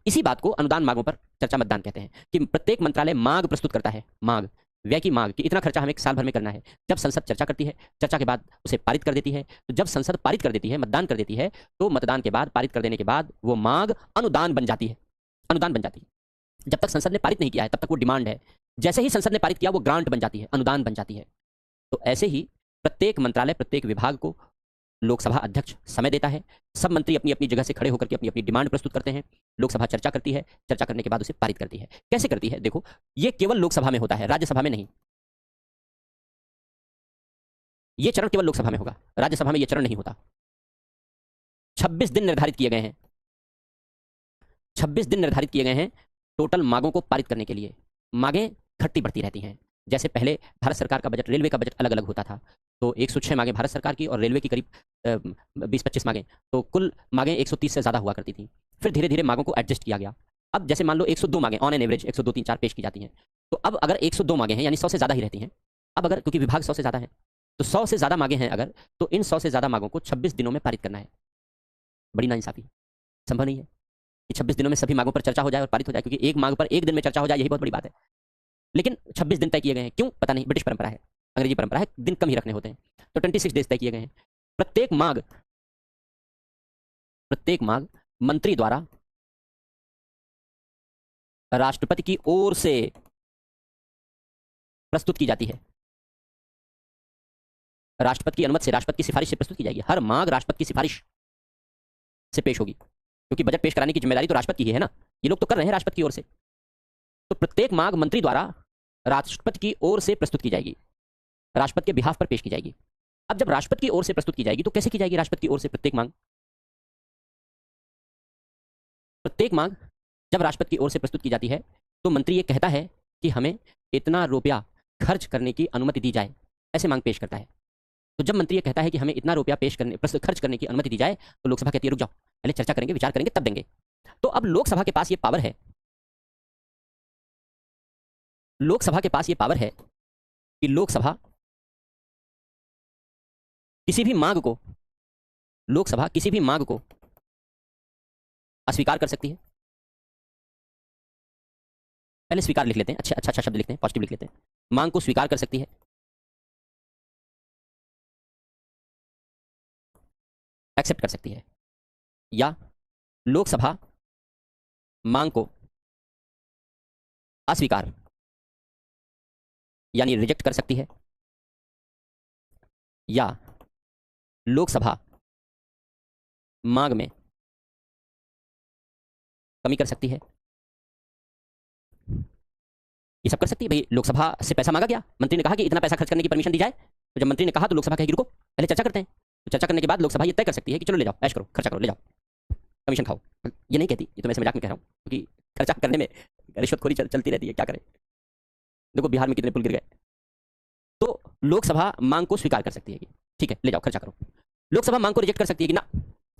इसी बात को अनुदान मांगों पर चर्चा मतदान कहते हैं कि प्रत्येक मंत्रालय मांग प्रस्तुत करता है, मांग, व्यय की मांग, कि इतना खर्चा हमें साल भर में करना है। जब संसद चर्चा करती है, चर्चा के बाद उसे पारित कर देती है। तो जब संसद पारित कर देती है, मतदान कर देती है, तो मतदान के बाद, पारित कर देने के बाद वो मांग अनुदान बन जाती है, अनुदान बन जाती है। जब तक संसद ने पारित नहीं किया है तब तक वो डिमांड है। जैसे ही संसद ने पारित किया वो ग्रांट बन जाती है, अनुदान बन जाती है। तो ऐसे ही प्रत्येक मंत्रालय, प्रत्येक विभाग को लोकसभा अध्यक्ष समय देता है। सब मंत्री अपनी अपनी जगह से खड़े होकर के अपनी अपनी डिमांड प्रस्तुत करते हैं। लोकसभा चर्चा करती है, चर्चा करने के बाद उसे पारित करती है। कैसे करती है देखो, ये केवल लोकसभा में होता है, राज्यसभा में नहीं। ये चरण केवल लोकसभा में होगा, राज्यसभा में ये चरण नहीं होता। 26 दिन निर्धारित किए गए हैं, 26 दिन निर्धारित किए गए हैं टोटल मांगों को पारित करने के लिए। मांगें घटती बढ़ती रहती हैं। जैसे पहले भारत सरकार का बजट, रेलवे का बजट अलग अलग होता था, तो 106 मांगें भारत सरकार की और रेलवे की करीब 20-25 मांगें, तो कुल मांगें 130 से ज़्यादा हुआ करती थी। फिर धीरे धीरे मांगों को एडजस्ट किया गया। अब जैसे मान लो 102 मांगें ऑन एन एवरेज 102, 3, 4 पेश की जाती हैं, तो अब अगर 102 मांगें हैं यानी 100 से ज़्यादा ही रहती हैं। अब अगर, क्योंकि विभाग 100 से ज़्यादा है, तो 100 से ज़्यादा मांगे हैं अगर, तो इन 100 से ज़्यादा मांगों को 26 दिनों में पारित करना है। बड़ी नाइंसाफी, संभव नहीं है कि 26 दिनों में सभी मांगों पर चर्चा हो जाए और पारित हो जाए, क्योंकि एक मांग पर एक दिन में चर्चा हो जाए यही बहुत बड़ी बात है। लेकिन 26 दिन तय किए गए हैं, क्यों पता नहीं, ब्रिटिश परंपरा है, अंग्रेजी परंपरा है, दिन कम ही रखने होते हैं। तो 26 डेज तय किए गए हैं। प्रत्येक मांग मंत्री द्वारा राष्ट्रपति की ओर से प्रस्तुत की जाती है। राष्ट्रपति की अनुमति से, राष्ट्रपति की सिफारिश से प्रस्तुत की जाएगी। हर मांग राष्ट्रपति की सिफारिश से पेश होगी, क्योंकि बजट पेश कराने की जिम्मेदारी तो राष्ट्रपति की है ना, ये लोग तो कर रहे हैं राष्ट्रपति की ओर से। तो प्रत्येक मांग मंत्री द्वारा राष्ट्रपति की ओर से प्रस्तुत की जाएगी, राष्ट्रपति के बिहाफ पर पेश की जाएगी। अब जब राष्ट्रपति की ओर से प्रस्तुत की जाएगी तो कैसे की जाएगी राष्ट्रपति की ओर से प्रत्येक मांग जब राष्ट्रपति की ओर से प्रस्तुत की जाती है तो मंत्री ये कहता है कि हमें इतना रुपया खर्च करने की अनुमति दी जाए, ऐसे मांग पेश करता है। तो जब मंत्री ये कहता है कि हमें इतना रुपया खर्च करने की अनुमति दी जाए, तो लोकसभा कहती है रुक जाओ, पहले चर्चा करेंगे, विचार करेंगे, तब देंगे। तो अब लोकसभा के पास ये पावर है कि लोकसभा किसी भी मांग को अस्वीकार कर सकती है। पहले स्वीकार लिख लेते हैं, अच्छा शब्द लिखते हैं, पॉजिटिव लिख लेते हैं। मांग को स्वीकार कर सकती है, एक्सेप्ट कर सकती है, या लोकसभा मांग को अस्वीकार यानी रिजेक्ट कर सकती है, या लोकसभा मांग में कमी कर सकती है। ये सब कर सकती है भाई। लोकसभा से पैसा मांगा गया, मंत्री ने कहा कि इतना पैसा खर्च करने की परमिशन दी जाए, तो जब मंत्री ने कहा तो लोकसभा कहेगी रुको, पहले चर्चा करते हैं। तो चर्चा करने के बाद लोकसभा ये तय कर सकती है कि चलो ले जाओ, ऐश करो, खर्चा करो, ले जाओ, कमीशन खाओ। ये नहीं कहती, ये तो मैं मजाक में कह रहा हूँ, क्योंकि खर्चा करने में रिश्वतखोरी चलती रहती है, क्या करें। देखो बिहार में कितने पुल गिर गए। तो लोकसभा मांग को स्वीकार कर सकती है कि ठीक है ले जाओ, खर्चा करो। लोकसभा मांग को रिजेक्ट कर सकती है कि ना,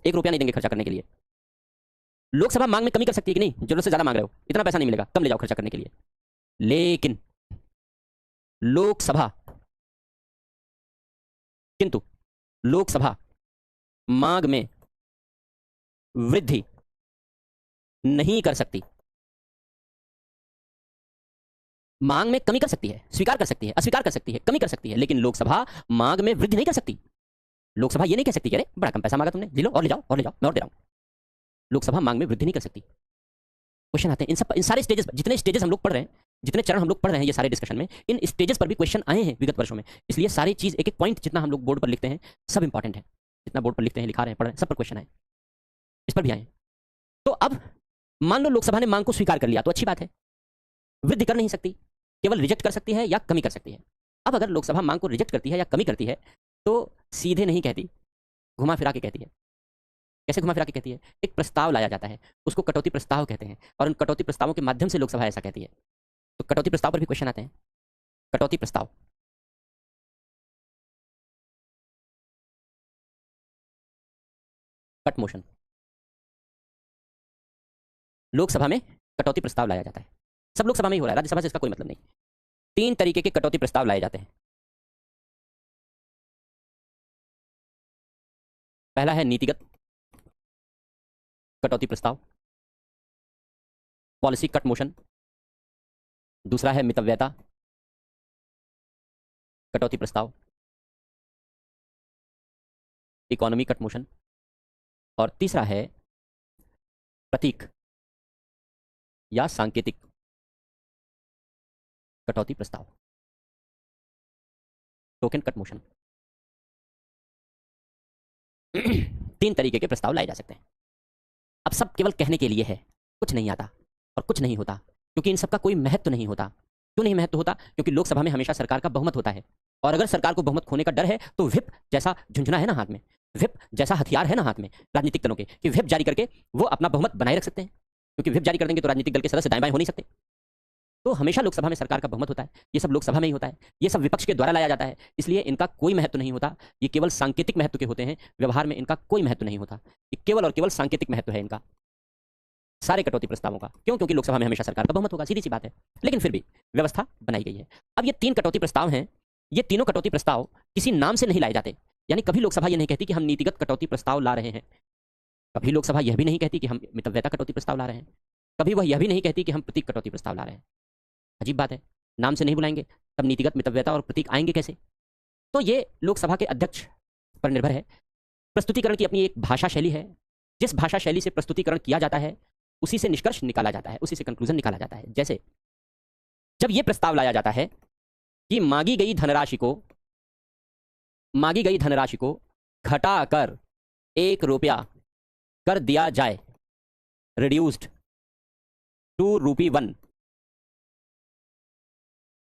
1 रुपया नहीं देंगे खर्चा करने के लिए। लोकसभा मांग में कमी कर सकती है कि नहीं, जरूरत से ज्यादा मांग रहे हो, इतना पैसा नहीं मिलेगा, कम ले जाओ खर्चा करने के लिए। लेकिन लोकसभा मांग में वृद्धि नहीं कर सकती। मांग में कमी कर सकती है, स्वीकार कर सकती है, अस्वीकार कर सकती है, कमी कर सकती है, लेकिन लोकसभा मांग में वृद्धि नहीं कर सकती। लोकसभा ये नहीं कह सकती कि अरे बड़ा कम पैसा मांगा तुमने, ले लो और ले जाओ और ले जाओ, मैं और दे रहा हूं। लोकसभा मांग में वृद्धि नहीं कर सकती। क्वेश्चन आते हैं इन सारे स्टेजेस, जितने स्टेजेस हम लोग पढ़ रहे हैं, जितने चरण हम लोग पढ़ रहे हैं ये सारे डिस्कशन में, इन स्टेजेस पर भी क्वेश्चन आए हैं विगत वर्षों में। इसलिए सारी चीज एक एक पॉइंट जितना हम लोग बोर्ड पर लिखते हैं सब इंपॉर्टेंट है। जितना बोर्ड पर लिखते हैं, लिखा रहे हैं, पढ़ रहे हैं, सब पर क्वेश्चन आए, इस पर भी आए। तो अब मान लो लोकसभा ने मांग को स्वीकार कर लिया तो अच्छी बात है, वृद्धि कर नहीं सकती, केवल रिजेक्ट कर सकती है या कमी कर सकती है। अब अगर लोकसभा मांग को रिजेक्ट करती है या कमी करती है तो सीधे नहीं कहती, घुमा फिरा के कहती है। कैसे घुमा फिरा के कहती है? एक प्रस्ताव लाया जाता है, उसको कटौती प्रस्ताव कहते हैं, और उन कटौती प्रस्तावों के माध्यम से लोकसभा ऐसा कहती है। तो कटौती प्रस्ताव पर भी क्वेश्चन आते हैं। कटौती प्रस्ताव, कट मोशन, लोकसभा में कटौती प्रस्ताव लाया जाता है। सब लोकसभा में ही हो रहा है, राज्यसभा से इसका कोई मतलब नहीं। 3 तरीके के कटौती प्रस्ताव लाए जाते हैं। पहला है नीतिगत कटौती प्रस्ताव, पॉलिसी कट मोशन। दूसरा है मितव्ययता कटौती प्रस्ताव, इकोनॉमी कट मोशन। और तीसरा है प्रतीक या सांकेतिक कटौती प्रस्ताव, टोकन कट मोशन। 3 तरीके के प्रस्ताव लाए जा सकते हैं। अब सब केवल कहने के लिए है, कुछ नहीं आता और कुछ नहीं होता, क्योंकि इन सबका कोई महत्व नहीं होता। क्यों नहीं महत्व होता? क्योंकि लोकसभा में हमेशा सरकार का बहुमत होता है, और अगर सरकार को बहुमत खोने का डर है तो व्हिप जैसा झुंझुना है ना हाथ में, व्हिप जैसा हथियार है ना हाथ में राजनीतिक दलों के, कि व्हिप जारी करके वो अपना बहुमत बनाए रख सकते हैं। क्योंकि व्हिप जारी कर देंगे तो राजनीतिक दल के सदस्य दाएं बाएं हो नहीं सकते। तो हमेशा लोकसभा में सरकार का बहुमत होता है। ये सब लोकसभा में ही होता है, ये सब विपक्ष के द्वारा लाया जाता है, इसलिए इनका कोई महत्व नहीं होता। ये केवल सांकेतिक महत्व के होते हैं, व्यवहार में इनका कोई महत्व नहीं होता। ये केवल और केवल सांकेतिक महत्व है इनका, सारे कटौती प्रस्तावों का। क्यों? क्योंकि लोकसभा में हमेशा सरकार का बहुमत होगा, सीधी सी बात है। लेकिन फिर भी व्यवस्था बनाई गई है। अब ये 3 कटौती प्रस्ताव हैं, ये तीनों कटौती प्रस्ताव किसी नाम से नहीं लाए जाते। यानी कभी लोकसभा ये नहीं कहती कि हम नीतिगत कटौती प्रस्ताव ला रहे हैं, कभी लोकसभा यह भी नहीं कहती कि हम मितव्ययता कटौती प्रस्ताव ला रहे हैं, कभी वह यह भी नहीं कहती कि हम प्रतीक कटौती प्रस्ताव ला रहे हैं। अजीब बात है, नाम से नहीं बुलाएंगे तब नीतिगत मितव्ययता और प्रतीक आएंगे कैसे? तो ये लोकसभा के अध्यक्ष पर निर्भर है। प्रस्तुतिकरण की अपनी एक भाषा शैली है, जिस भाषा शैली से प्रस्तुतिकरण किया जाता है उसी से निष्कर्ष निकाला जाता है, उसी से कंक्लूजन निकाला जाता है। जैसे जब यह प्रस्ताव लाया जाता है कि मांगी गई धनराशि को घटाकर 1 रुपया कर दिया जाए, रिड्यूस्ड टू ₹1।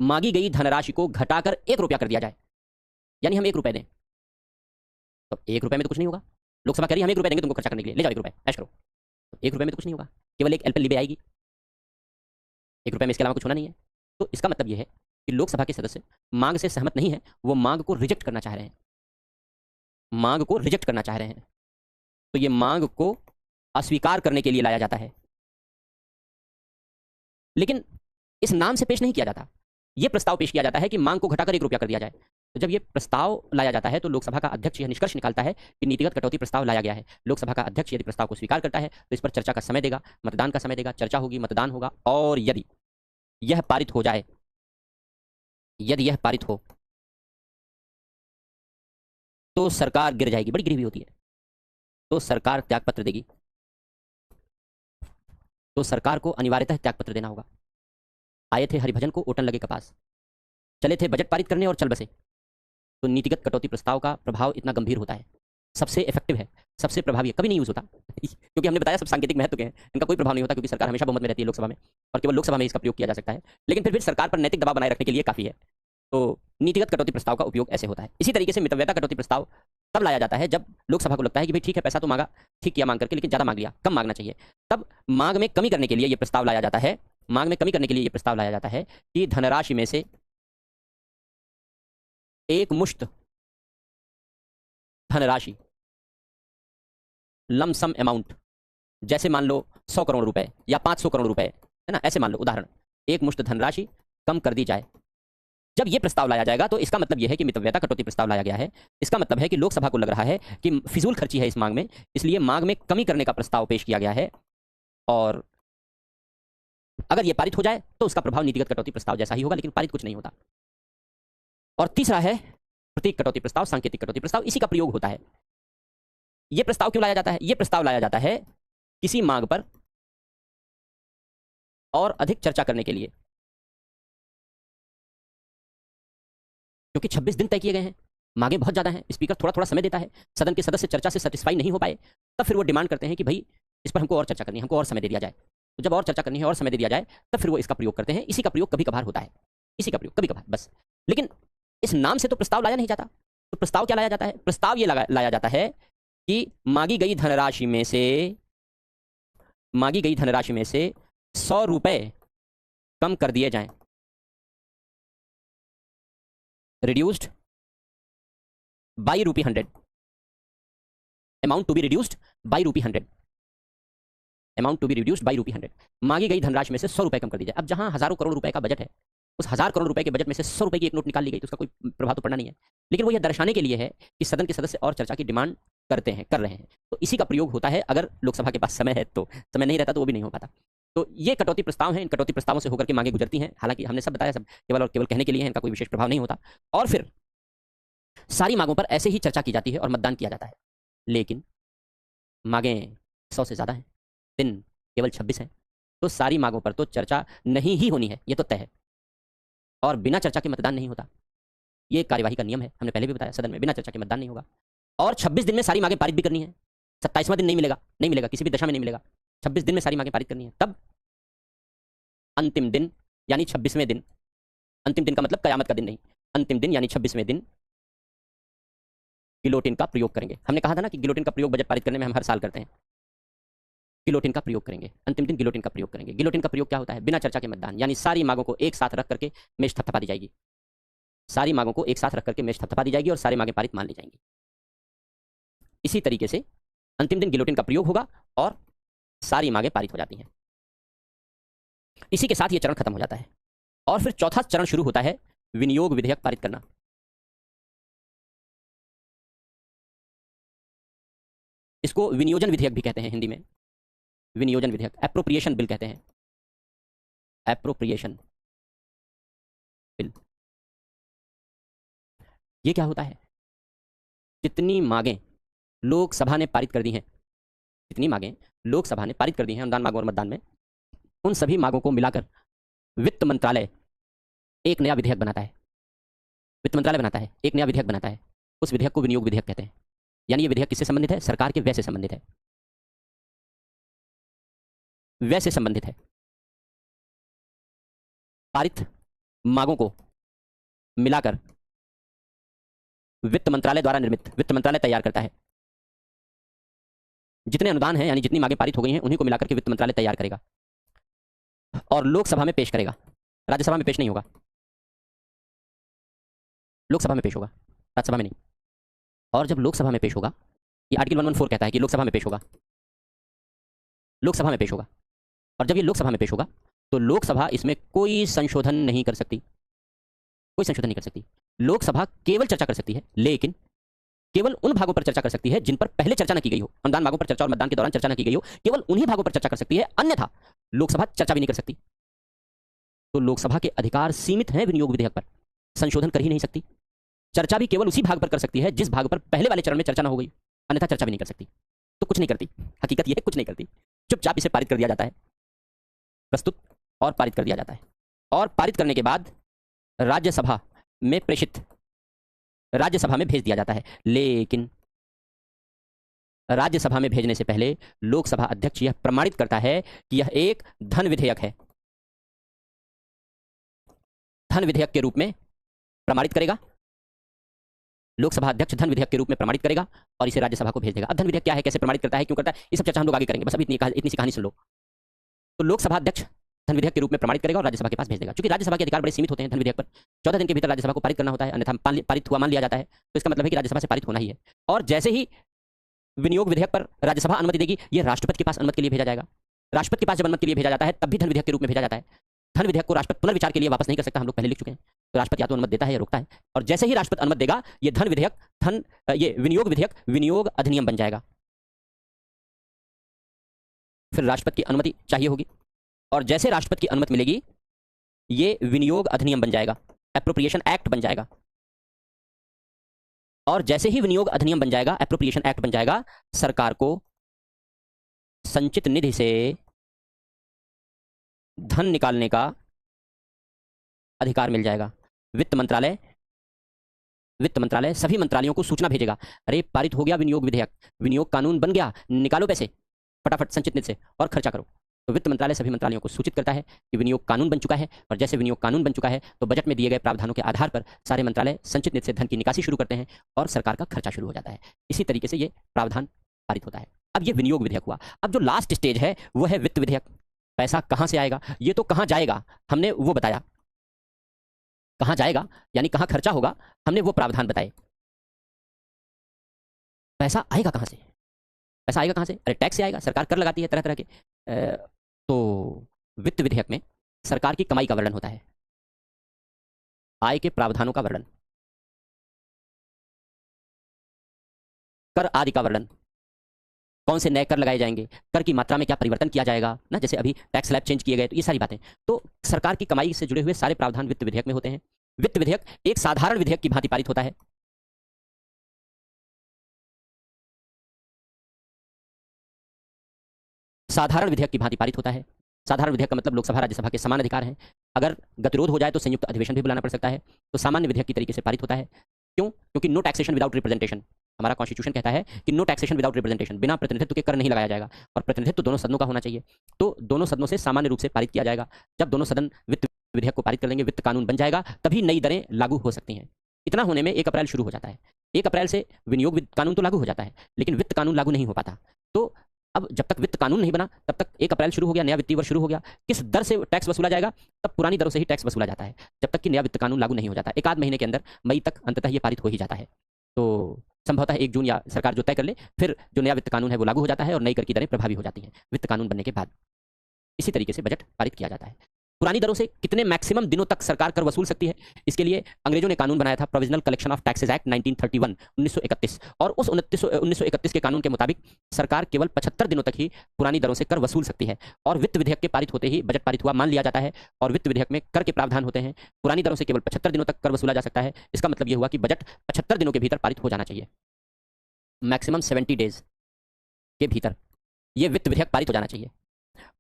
मांगी गई धनराशि को घटाकर 1 रुपया कर दिया जाए, यानी हम 1 रुपए दें। तो 1 रुपए में तो कुछ नहीं होगा। लोकसभा कह रही है हम 1 रुपए देंगे तुमको खर्चा करने के लिए, ले जाओ 1 रुपए ऐश करो। तो 1 रुपए में तो कुछ नहीं होगा, केवल एक एलपीएल आएगी, 1 रुपए में इसके अलावा कुछ होना नहीं है। तो इसका मतलब यह है कि लोकसभा के सदस्य मांग से सहमत नहीं है, वो मांग को रिजेक्ट करना चाह रहे हैं, मांग को रिजेक्ट करना चाह रहे हैं। तो ये मांग को अस्वीकार करने के लिए लाया जाता है, लेकिन इस नाम से पेश नहीं किया जाता। यह प्रस्ताव पेश किया जाता है कि मांग को घटाकर 1 रुपया कर दिया जाए। तो जब यह प्रस्ताव लाया जाता है तो लोकसभा का अध्यक्ष यह निष्कर्ष निकालता है कि नीतिगत कटौती प्रस्ताव लाया गया है। लोकसभा का अध्यक्ष यदि प्रस्ताव को स्वीकार करता है तो इस पर चर्चा का समय देगा, मतदान का समय देगा, चर्चा होगी, मतदान होगा, और यदि यह पारित हो जाए, यदि यह पारित हो तो सरकार गिर जाएगी, बड़ी गिरी हुई होती है, तो सरकार त्यागपत्र देगी, तो सरकार को अनिवार्यतः त्यागपत्र देना होगा। आए थे हरिभजन को ओटन लगे कपास, चले थे बजट पारित करने और चल बसे। तो नीतिगत कटौती प्रस्ताव का प्रभाव इतना गंभीर होता है, सबसे इफेक्टिव है, सबसे प्रभावी है, कभी नहीं यूज होता क्योंकि हमने बताया सब सांकेतिक महत्व के हैं, इनका कोई प्रभाव नहीं होता क्योंकि सरकार हमेशा बहुमत में रहती है लोकसभा में, और केवल लोकसभा में इसका प्रयोग किया जा सकता है। लेकिन फिर भी सरकार पर नैतिक दबाव बनाए रखने के लिए काफी है। तो नीतिगत कटौती प्रस्ताव का उपयोग ऐसे होता है। इसी तरीके से मितव्ययता कटौती प्रस्ताव तब लाया जाता है जब लोकसभा को लगता है कि भाई ठीक है, पैसा तो मांगा, ठीक किया मांग करके, लेकिन ज्यादा मांग लिया, कम मांगना चाहिए। तब मांग में कमी करने के लिए यह प्रस्ताव लाया जाता है, मांग में कमी करने के लिए यह प्रस्ताव लाया जाता है कि धनराशि में से एक मुश्त धनराशि, लमसम अमाउंट, जैसे मान लो 100 करोड़ रुपए या 500 करोड़ रुपए, है ना, ऐसे मान लो उदाहरण, एक मुश्त धनराशि कम कर दी जाए। जब यह प्रस्ताव लाया जाएगा तो इसका मतलब यह है कि मितव्ययता कटौती प्रस्ताव लाया गया है। इसका मतलब है कि लोकसभा को लग रहा है कि फिजूल खर्ची है इस मांग में, इसलिए मांग में कमी करने का प्रस्ताव पेश किया गया है, और अगर यह पारित हो जाए तो उसका प्रभाव नीतिगत कटौती प्रस्ताव जैसा ही होगा, लेकिन पारित कुछ नहीं होता। और तीसरा है प्रतीक कटौती प्रस्ताव, सांकेतिक कटौती प्रस्ताव, इसी का प्रयोग होता है। यह प्रस्ताव क्यों लाया जाता है? यह प्रस्ताव लाया जाता है किसी मांग पर और अधिक चर्चा करने के लिए, क्योंकि 26 दिन तय किए गए हैं, मांगे बहुत ज्यादा हैं, स्पीकर थोड़ा थोड़ा समय देता है, सदन के सदस्य चर्चा से सेटिस्फाई नहीं हो पाए, तब फिर वो डिमांड करते हैं कि भाई इस पर हमको और चर्चा करनी है, हमको और समय दे दिया जाए। तो जब और चर्चा करनी है और समय दे दिया जाए तब फिर वो इसका प्रयोग करते हैं। इसी का प्रयोग कभी कभार होता है, इसी का प्रयोग कभी कभार बस। लेकिन इस नाम से तो प्रस्ताव लाया नहीं जाता। तो प्रस्ताव क्या लाया जाता है? प्रस्ताव ये लाया जाता है कि मांगी गई धनराशि में से 100 रुपए कम कर दिए जाएं, reduced by ₹100, amount to be reduced by ₹100, amount to be reduced by ₹100। मांगी गई धनराशि में से 100 रुपए कम कर दी जाए। अब जहां हजारों करोड़ रुपए का बजट है, उस 1000 करोड़ रुपए के बजट में से 100 रुपए की एक नोट निकाल ली गई तो उसका कोई प्रभाव तो पड़ना नहीं है, लेकिन वो यह दर्शाने के लिए है कि सदन के सदस्य और चर्चा की डिमांड कर रहे हैं। तो इसी का प्रयोग होता है। अगर लोकसभा के पास समय है, तो समय नहीं रहता तो वो भी नहीं हो पाता। तो ये कटौती प्रस्ताव हैं, इन कटौती प्रस्तावों से होकर के मांगे गुजरती हैं। हालांकि हमने सब बताया, सब केवल और केवल कहने के लिए है, इनका कोई विशेष प्रभाव नहीं होता। और फिर सारी मांगों पर ऐसे ही चर्चा की जाती है और मतदान किया जाता है। लेकिन मांगें 100 से ज्यादा हैं, दिन केवल 26 हैं, तो सारी मांगों पर तो चर्चा नहीं ही होनी है, ये तो तय है। और बिना चर्चा के मतदान नहीं होता, ये कार्यवाही का नियम है, हमने पहले भी बताया, सदन में बिना चर्चा के मतदान नहीं होगा। और 26 दिन में सारी मांगें पारित भी करनी है। 27वां दिन नहीं मिलेगा, किसी भी दशा में नहीं मिलेगा। 26 दिन में सारी मांगें पारित करनी है। तब अंतिम दिन यानी 26वें दिन, अंतिम दिन का मतलब कयामत का दिन नहीं, अंतिम दिन यानी 26वें दिन गिलोटिन का प्रयोग करेंगे। हमने कहा था ना कि गिलोटिन का प्रयोग बजट पारित करने में हम हर साल करते हैं। गिलोटिन का प्रयोग करेंगे, अंतिम दिन गिलोटिन का प्रयोग करेंगे। गिलोटिन का प्रयोग क्या होता है? बिना चर्चा के मतदान, यानी सारी मांगों को एक साथ रख करके मेज थपथपा दी जाएगी, सारी मांगों को एक साथ रख करके मेज थपथपा दी जाएगी और सारी मांगें पारित मान ली जाएंगी। इसी तरीके से अंतिम दिन गिलोटिन का प्रयोग होगा और सारी मांगें पारित हो जाती हैं। इसी के साथ यह चरण खत्म हो जाता है और फिर चौथा चरण शुरू होता है, विनियोग विधेयक पारित करना। इसको विनियोजन विधेयक भी कहते हैं हिंदी में, विनियोजन विधेयक, एप्रोप्रिएशन बिल कहते हैं, एप्रोप्रिएशन बिल। ये क्या होता है? जितनी मांगें लोकसभा ने पारित कर दी हैं, जितनी मांगें लोकसभा ने पारित कर दी हैं अनुदान मांगों और मतदान में, उन सभी मांगों को मिलाकर वित्त मंत्रालय एक नया विधेयक बनाता है। वित्त मंत्रालय बनाता है, एक नया विधेयक बनाता है। उस विधेयक को विनियोग विधेयक कहते हैं। यानी ये विधेयक किससे संबंधित है? सरकार के व्यय से संबंधित है, व्यय से संबंधित है। पारित मांगों को मिलाकर वित्त मंत्रालय द्वारा निर्मित, वित्त मंत्रालय तैयार करता है। जितने अनुदान हैं यानी जितनी मांगें पारित हो गई हैं उन्हीं को मिलाकर के वित्त मंत्रालय तैयार करेगा और लोकसभा में पेश करेगा। राज्यसभा में पेश नहीं होगा, लोकसभा में पेश होगा, राज्यसभा में नहीं। और जब लोकसभा में पेश होगा, ये आर्टिकल 114 कहता है कि लोकसभा में पेश होगा, लोकसभा में पेश होगा। और जब ये लोकसभा में पेश होगा तो लोकसभा इसमें कोई संशोधन नहीं कर सकती, कोई संशोधन नहीं कर सकती। लोकसभा केवल चर्चा कर सकती है, लेकिन केवल उन भागों पर चर्चा कर सकती है जिन पर पहले चर्चा न की गई हो। अनुदान भागों पर चर्चा और मतदान के दौरान चर्चा न की गई हो, केवल उन्हीं भागों पर चर्चा कर सकती है, अन्यथा लोकसभा चर्चा भी नहीं कर सकती। तो लोकसभा के अधिकार सीमित हैं विनियोग विधेयक पर, संशोधन कर ही नहीं सकती। चर्चा भी केवल उसी भाग पर कर सकती है जिस भाग पर पहले वाले चरण में चर्चा न हो गई, अन्यथा चर्चा भी नहीं कर सकती। तो कुछ नहीं करती, हकीकत यह है कुछ नहीं करती, चुपचाप इसे पारित कर दिया जाता है, प्रस्तुत और पारित कर दिया जाता है। और पारित करने के बाद राज्यसभा में प्रेषित, राज्यसभा में भेज दिया जाता है। लेकिन राज्यसभा में भेजने से पहले लोकसभा अध्यक्ष यह प्रमाणित करता है कि यह एक धन विधेयक है, धन विधेयक के रूप में प्रमाणित करेगा। लोकसभा अध्यक्ष धन विधेयक के रूप में प्रमाणित करेगा और इसे राज्यसभा को भेज देगा। अब धन विधेयक क्या है, कैसे प्रमाणित करता है, क्यों करता है, ये सब चर्चा हम लोग आगे करेंगे, बस अभी इतनी सी कहानी सुन लो। तो लोकसभा अध्यक्ष धन विधेयक के रूप में प्रमाणित करेगा और राज्यसभा के पास भेज देगा। क्योंकि राज्यसभा के अधिकार बड़े सीमित होते हैं धन विधेयक पर, 14 दिन के भीतर राज्यसभा को पारित करना होता है, अन्यथा पारित हुआ मान लिया जाता है। तो इसका मतलब है कि राज्यसभा से पारित होना ही है। और जैसे ही विनियोग विधेयक पर राज्यसभा अनुमति देगी, यह राष्ट्रपति के पास अनुमति के लिए भेजा जाएगा। राष्ट्रपति के पास जब अनुमति के लिए भेजा जाता है तब भी धन विधेयक के रूप में भेजा जाता है। धन विधेयक को राष्ट्रपति पुनर्विचार के लिए वापस नहीं कर सकता, हम लोग पहले लिख चुके हैं। तो राष्ट्रपति या तो अनुमति देता है या रोकता है, और जैसे ही राष्ट्रपति अनुमति देगा ये धन विधेयक ये विनियोग विधेयक विनियोग अधिनियम बन जाएगा। फिर राष्ट्रपति की अनुमति चाहिए होगी, और जैसे राष्ट्रपति की अनुमति मिलेगी ये विनियोग अधिनियम बन जाएगा, एप्रोप्रिएशन एक्ट बन जाएगा। और जैसे ही विनियोग अधिनियम बन जाएगा, एप्रोप्रिएशन एक्ट बन जाएगा, सरकार को संचित निधि से धन निकालने का अधिकार मिल जाएगा। वित्त मंत्रालय सभी मंत्रालयों को सूचना भेजेगा, अरे पारित हो गया विनियोग विधेयक, विनियोग कानून बन गया, निकालो पैसे फटाफट संचित निधि से और खर्चा करो। तो वित्त मंत्रालय सभी मंत्रालयों को सूचित करता है कि विनियोग कानून बन चुका है, और जैसे विनियोग कानून बन चुका है तो बजट में दिए गए प्रावधानों के आधार पर सारे मंत्रालय संचित निधि से धन की निकासी शुरू करते हैं और सरकार का खर्चा शुरू हो जाता है। इसी तरीके से ये प्रावधान पारित होता है। अब ये विनियोग विधेयक हुआ। अब जो लास्ट स्टेज है वो है वित्त विधेयक। पैसा कहां से आएगा, ये तो कहां जाएगा हमने वो बताया, कहां जाएगा यानी कहां खर्चा होगा हमने वो प्रावधान बताए। पैसा आएगा कहां से, पैसा आएगा कहां से, अरे टैक्स से आएगा, सरकार कर लगाती है तरह तरह के। तो वित्त विधेयक में सरकार की कमाई का वर्णन होता है, आय के प्रावधानों का वर्णन, कर आदि का वर्णन, कौन से नए कर लगाए जाएंगे, कर की मात्रा में क्या परिवर्तन किया जाएगा ना, जैसे अभी टैक्स स्लैब चेंज किए गए, तो ये सारी बातें। तो सरकार की कमाई से जुड़े हुए सारे प्रावधान वित्त विधेयक में होते हैं। वित्त विधेयक एक साधारण विधेयक की भांति पारित होता है। साधारण विधेयक की भांति पारित होता है। साधारण विधेयक का मतलब लोकसभा राज्यसभा के समान अधिकार हैं। अगर गतिरोध हो जाए तो संयुक्त अधिवेशन भी बुलाना पड़ सकता है। तो सामान्य विधेयक की तरीके से पारित होता है। क्यों? क्योंकि नो टैक्सेशन विदाउट रिप्रेजेंटेशन, हमारा कॉन्स्टिट्यूशन कहता है कि नो टैक्सेशन विदाउट रिप्रेजेंटेशन, बिना प्रतिनिधित्व के कर नहीं लगाया जाएगा, और प्रतिनिधित्व दोनों सदनों का होना चाहिए। तो दोनों सदनों से सामान्य रूप से पारित किया जाएगा। जब दोनों सदन वित्त विधेयक को पारित कर देंगे, वित्त कानून बन जाएगा, तभी नई दरें लागू हो सकती हैं। इतना होने में 1 अप्रैल शुरू हो जाता है। 1 अप्रैल से विनियोग कानून तो लागू हो जाता है, लेकिन वित्त कानून लागू नहीं हो पाता। तो अब जब तक वित्त कानून नहीं बना तब तक 1 अप्रैल शुरू हो गया, नया वित्तीय वर्ष शुरू हो गया। किस दर से टैक्स वसूला जाएगा, तब पुरानी दरों से ही टैक्स वसूला जाता है, जब तक कि नया वित्त कानून लागू नहीं हो जाता। 1 आध महीने के अंदर मई तक अंततः ये पारित हो ही जाता है। तो संभवतः 1 जून या सरकार जो तय कर ले, फिर जो नया वित्त कानून है वो लागू हो जाता है और नई कर की दरें प्रभावी हो जाती हैं वित्त कानून बनने के बाद। इसी तरीके से बजट पारित किया जाता है। पुरानी दरों से कितने मैक्सिमम दिनों तक सरकार कर वसूल सकती है, इसके लिए अंग्रेजों ने कानून बनाया था, provisional collection of taxes act 1931 1931। और उस 1931 के कानून के मुताबिक सरकार केवल 75 दिनों तक ही पुरानी दरों से कर वसूल सकती है। और वित्त विधेयक के पारित होते ही बजट पारित हुआ मान लिया जाता है, और वित्त विधेयक में कर के प्रावधान होते हैं। पुरानी दरों से केवल 75 दिनों तक कर वसूला जा सकता है। इसका मतलब यह हुआ कि बजट 75 दिनों के भीतर पारित हो जाना चाहिए, मैक्सिमम 70 डेज के भीतर ये वित्त विधेयक पारित हो जाना चाहिए।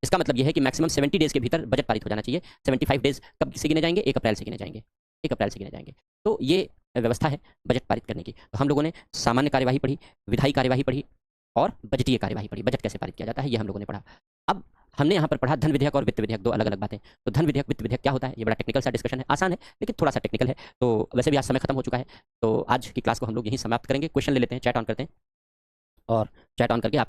इसका मतलब यह है कि मैक्सिमम 70 डेज के भीतर बजट पारित हो जाना चाहिए। 75 डेज कब से गिने जाएंगे? 1 अप्रैल से गिने जाएंगे, 1 अप्रैल से गिने जाएंगे। तो ये व्यवस्था है बजट पारित करने की। तो हम लोगों ने सामान्य कार्यवाही पढ़ी, विधायी कार्यवाही पढ़ी और बजटीय कार्यवाही पढ़ी। बजट कैसे पारित किया जाता है ये हम लोगों ने पढ़ा। अब हमने यहाँ पर पढ़ा धन विधेयक और वित्त विधेयक, दो अलग अलग बातें। तो धन विधेयक वित्त विधेयक क्या होता है, ये बड़ा टेक्निकल सा डिस्कशन है, आसान है लेकिन थोड़ा सा टेक्निकल है। तो वैसे भी आज समय खत्म हो चुका है, तो आज की क्लास को हम लोग यहीं समाप्त करेंगे। क्वेश्चन ले लेते हैं, चैट ऑन करते हैं और चैट ऑन करके आप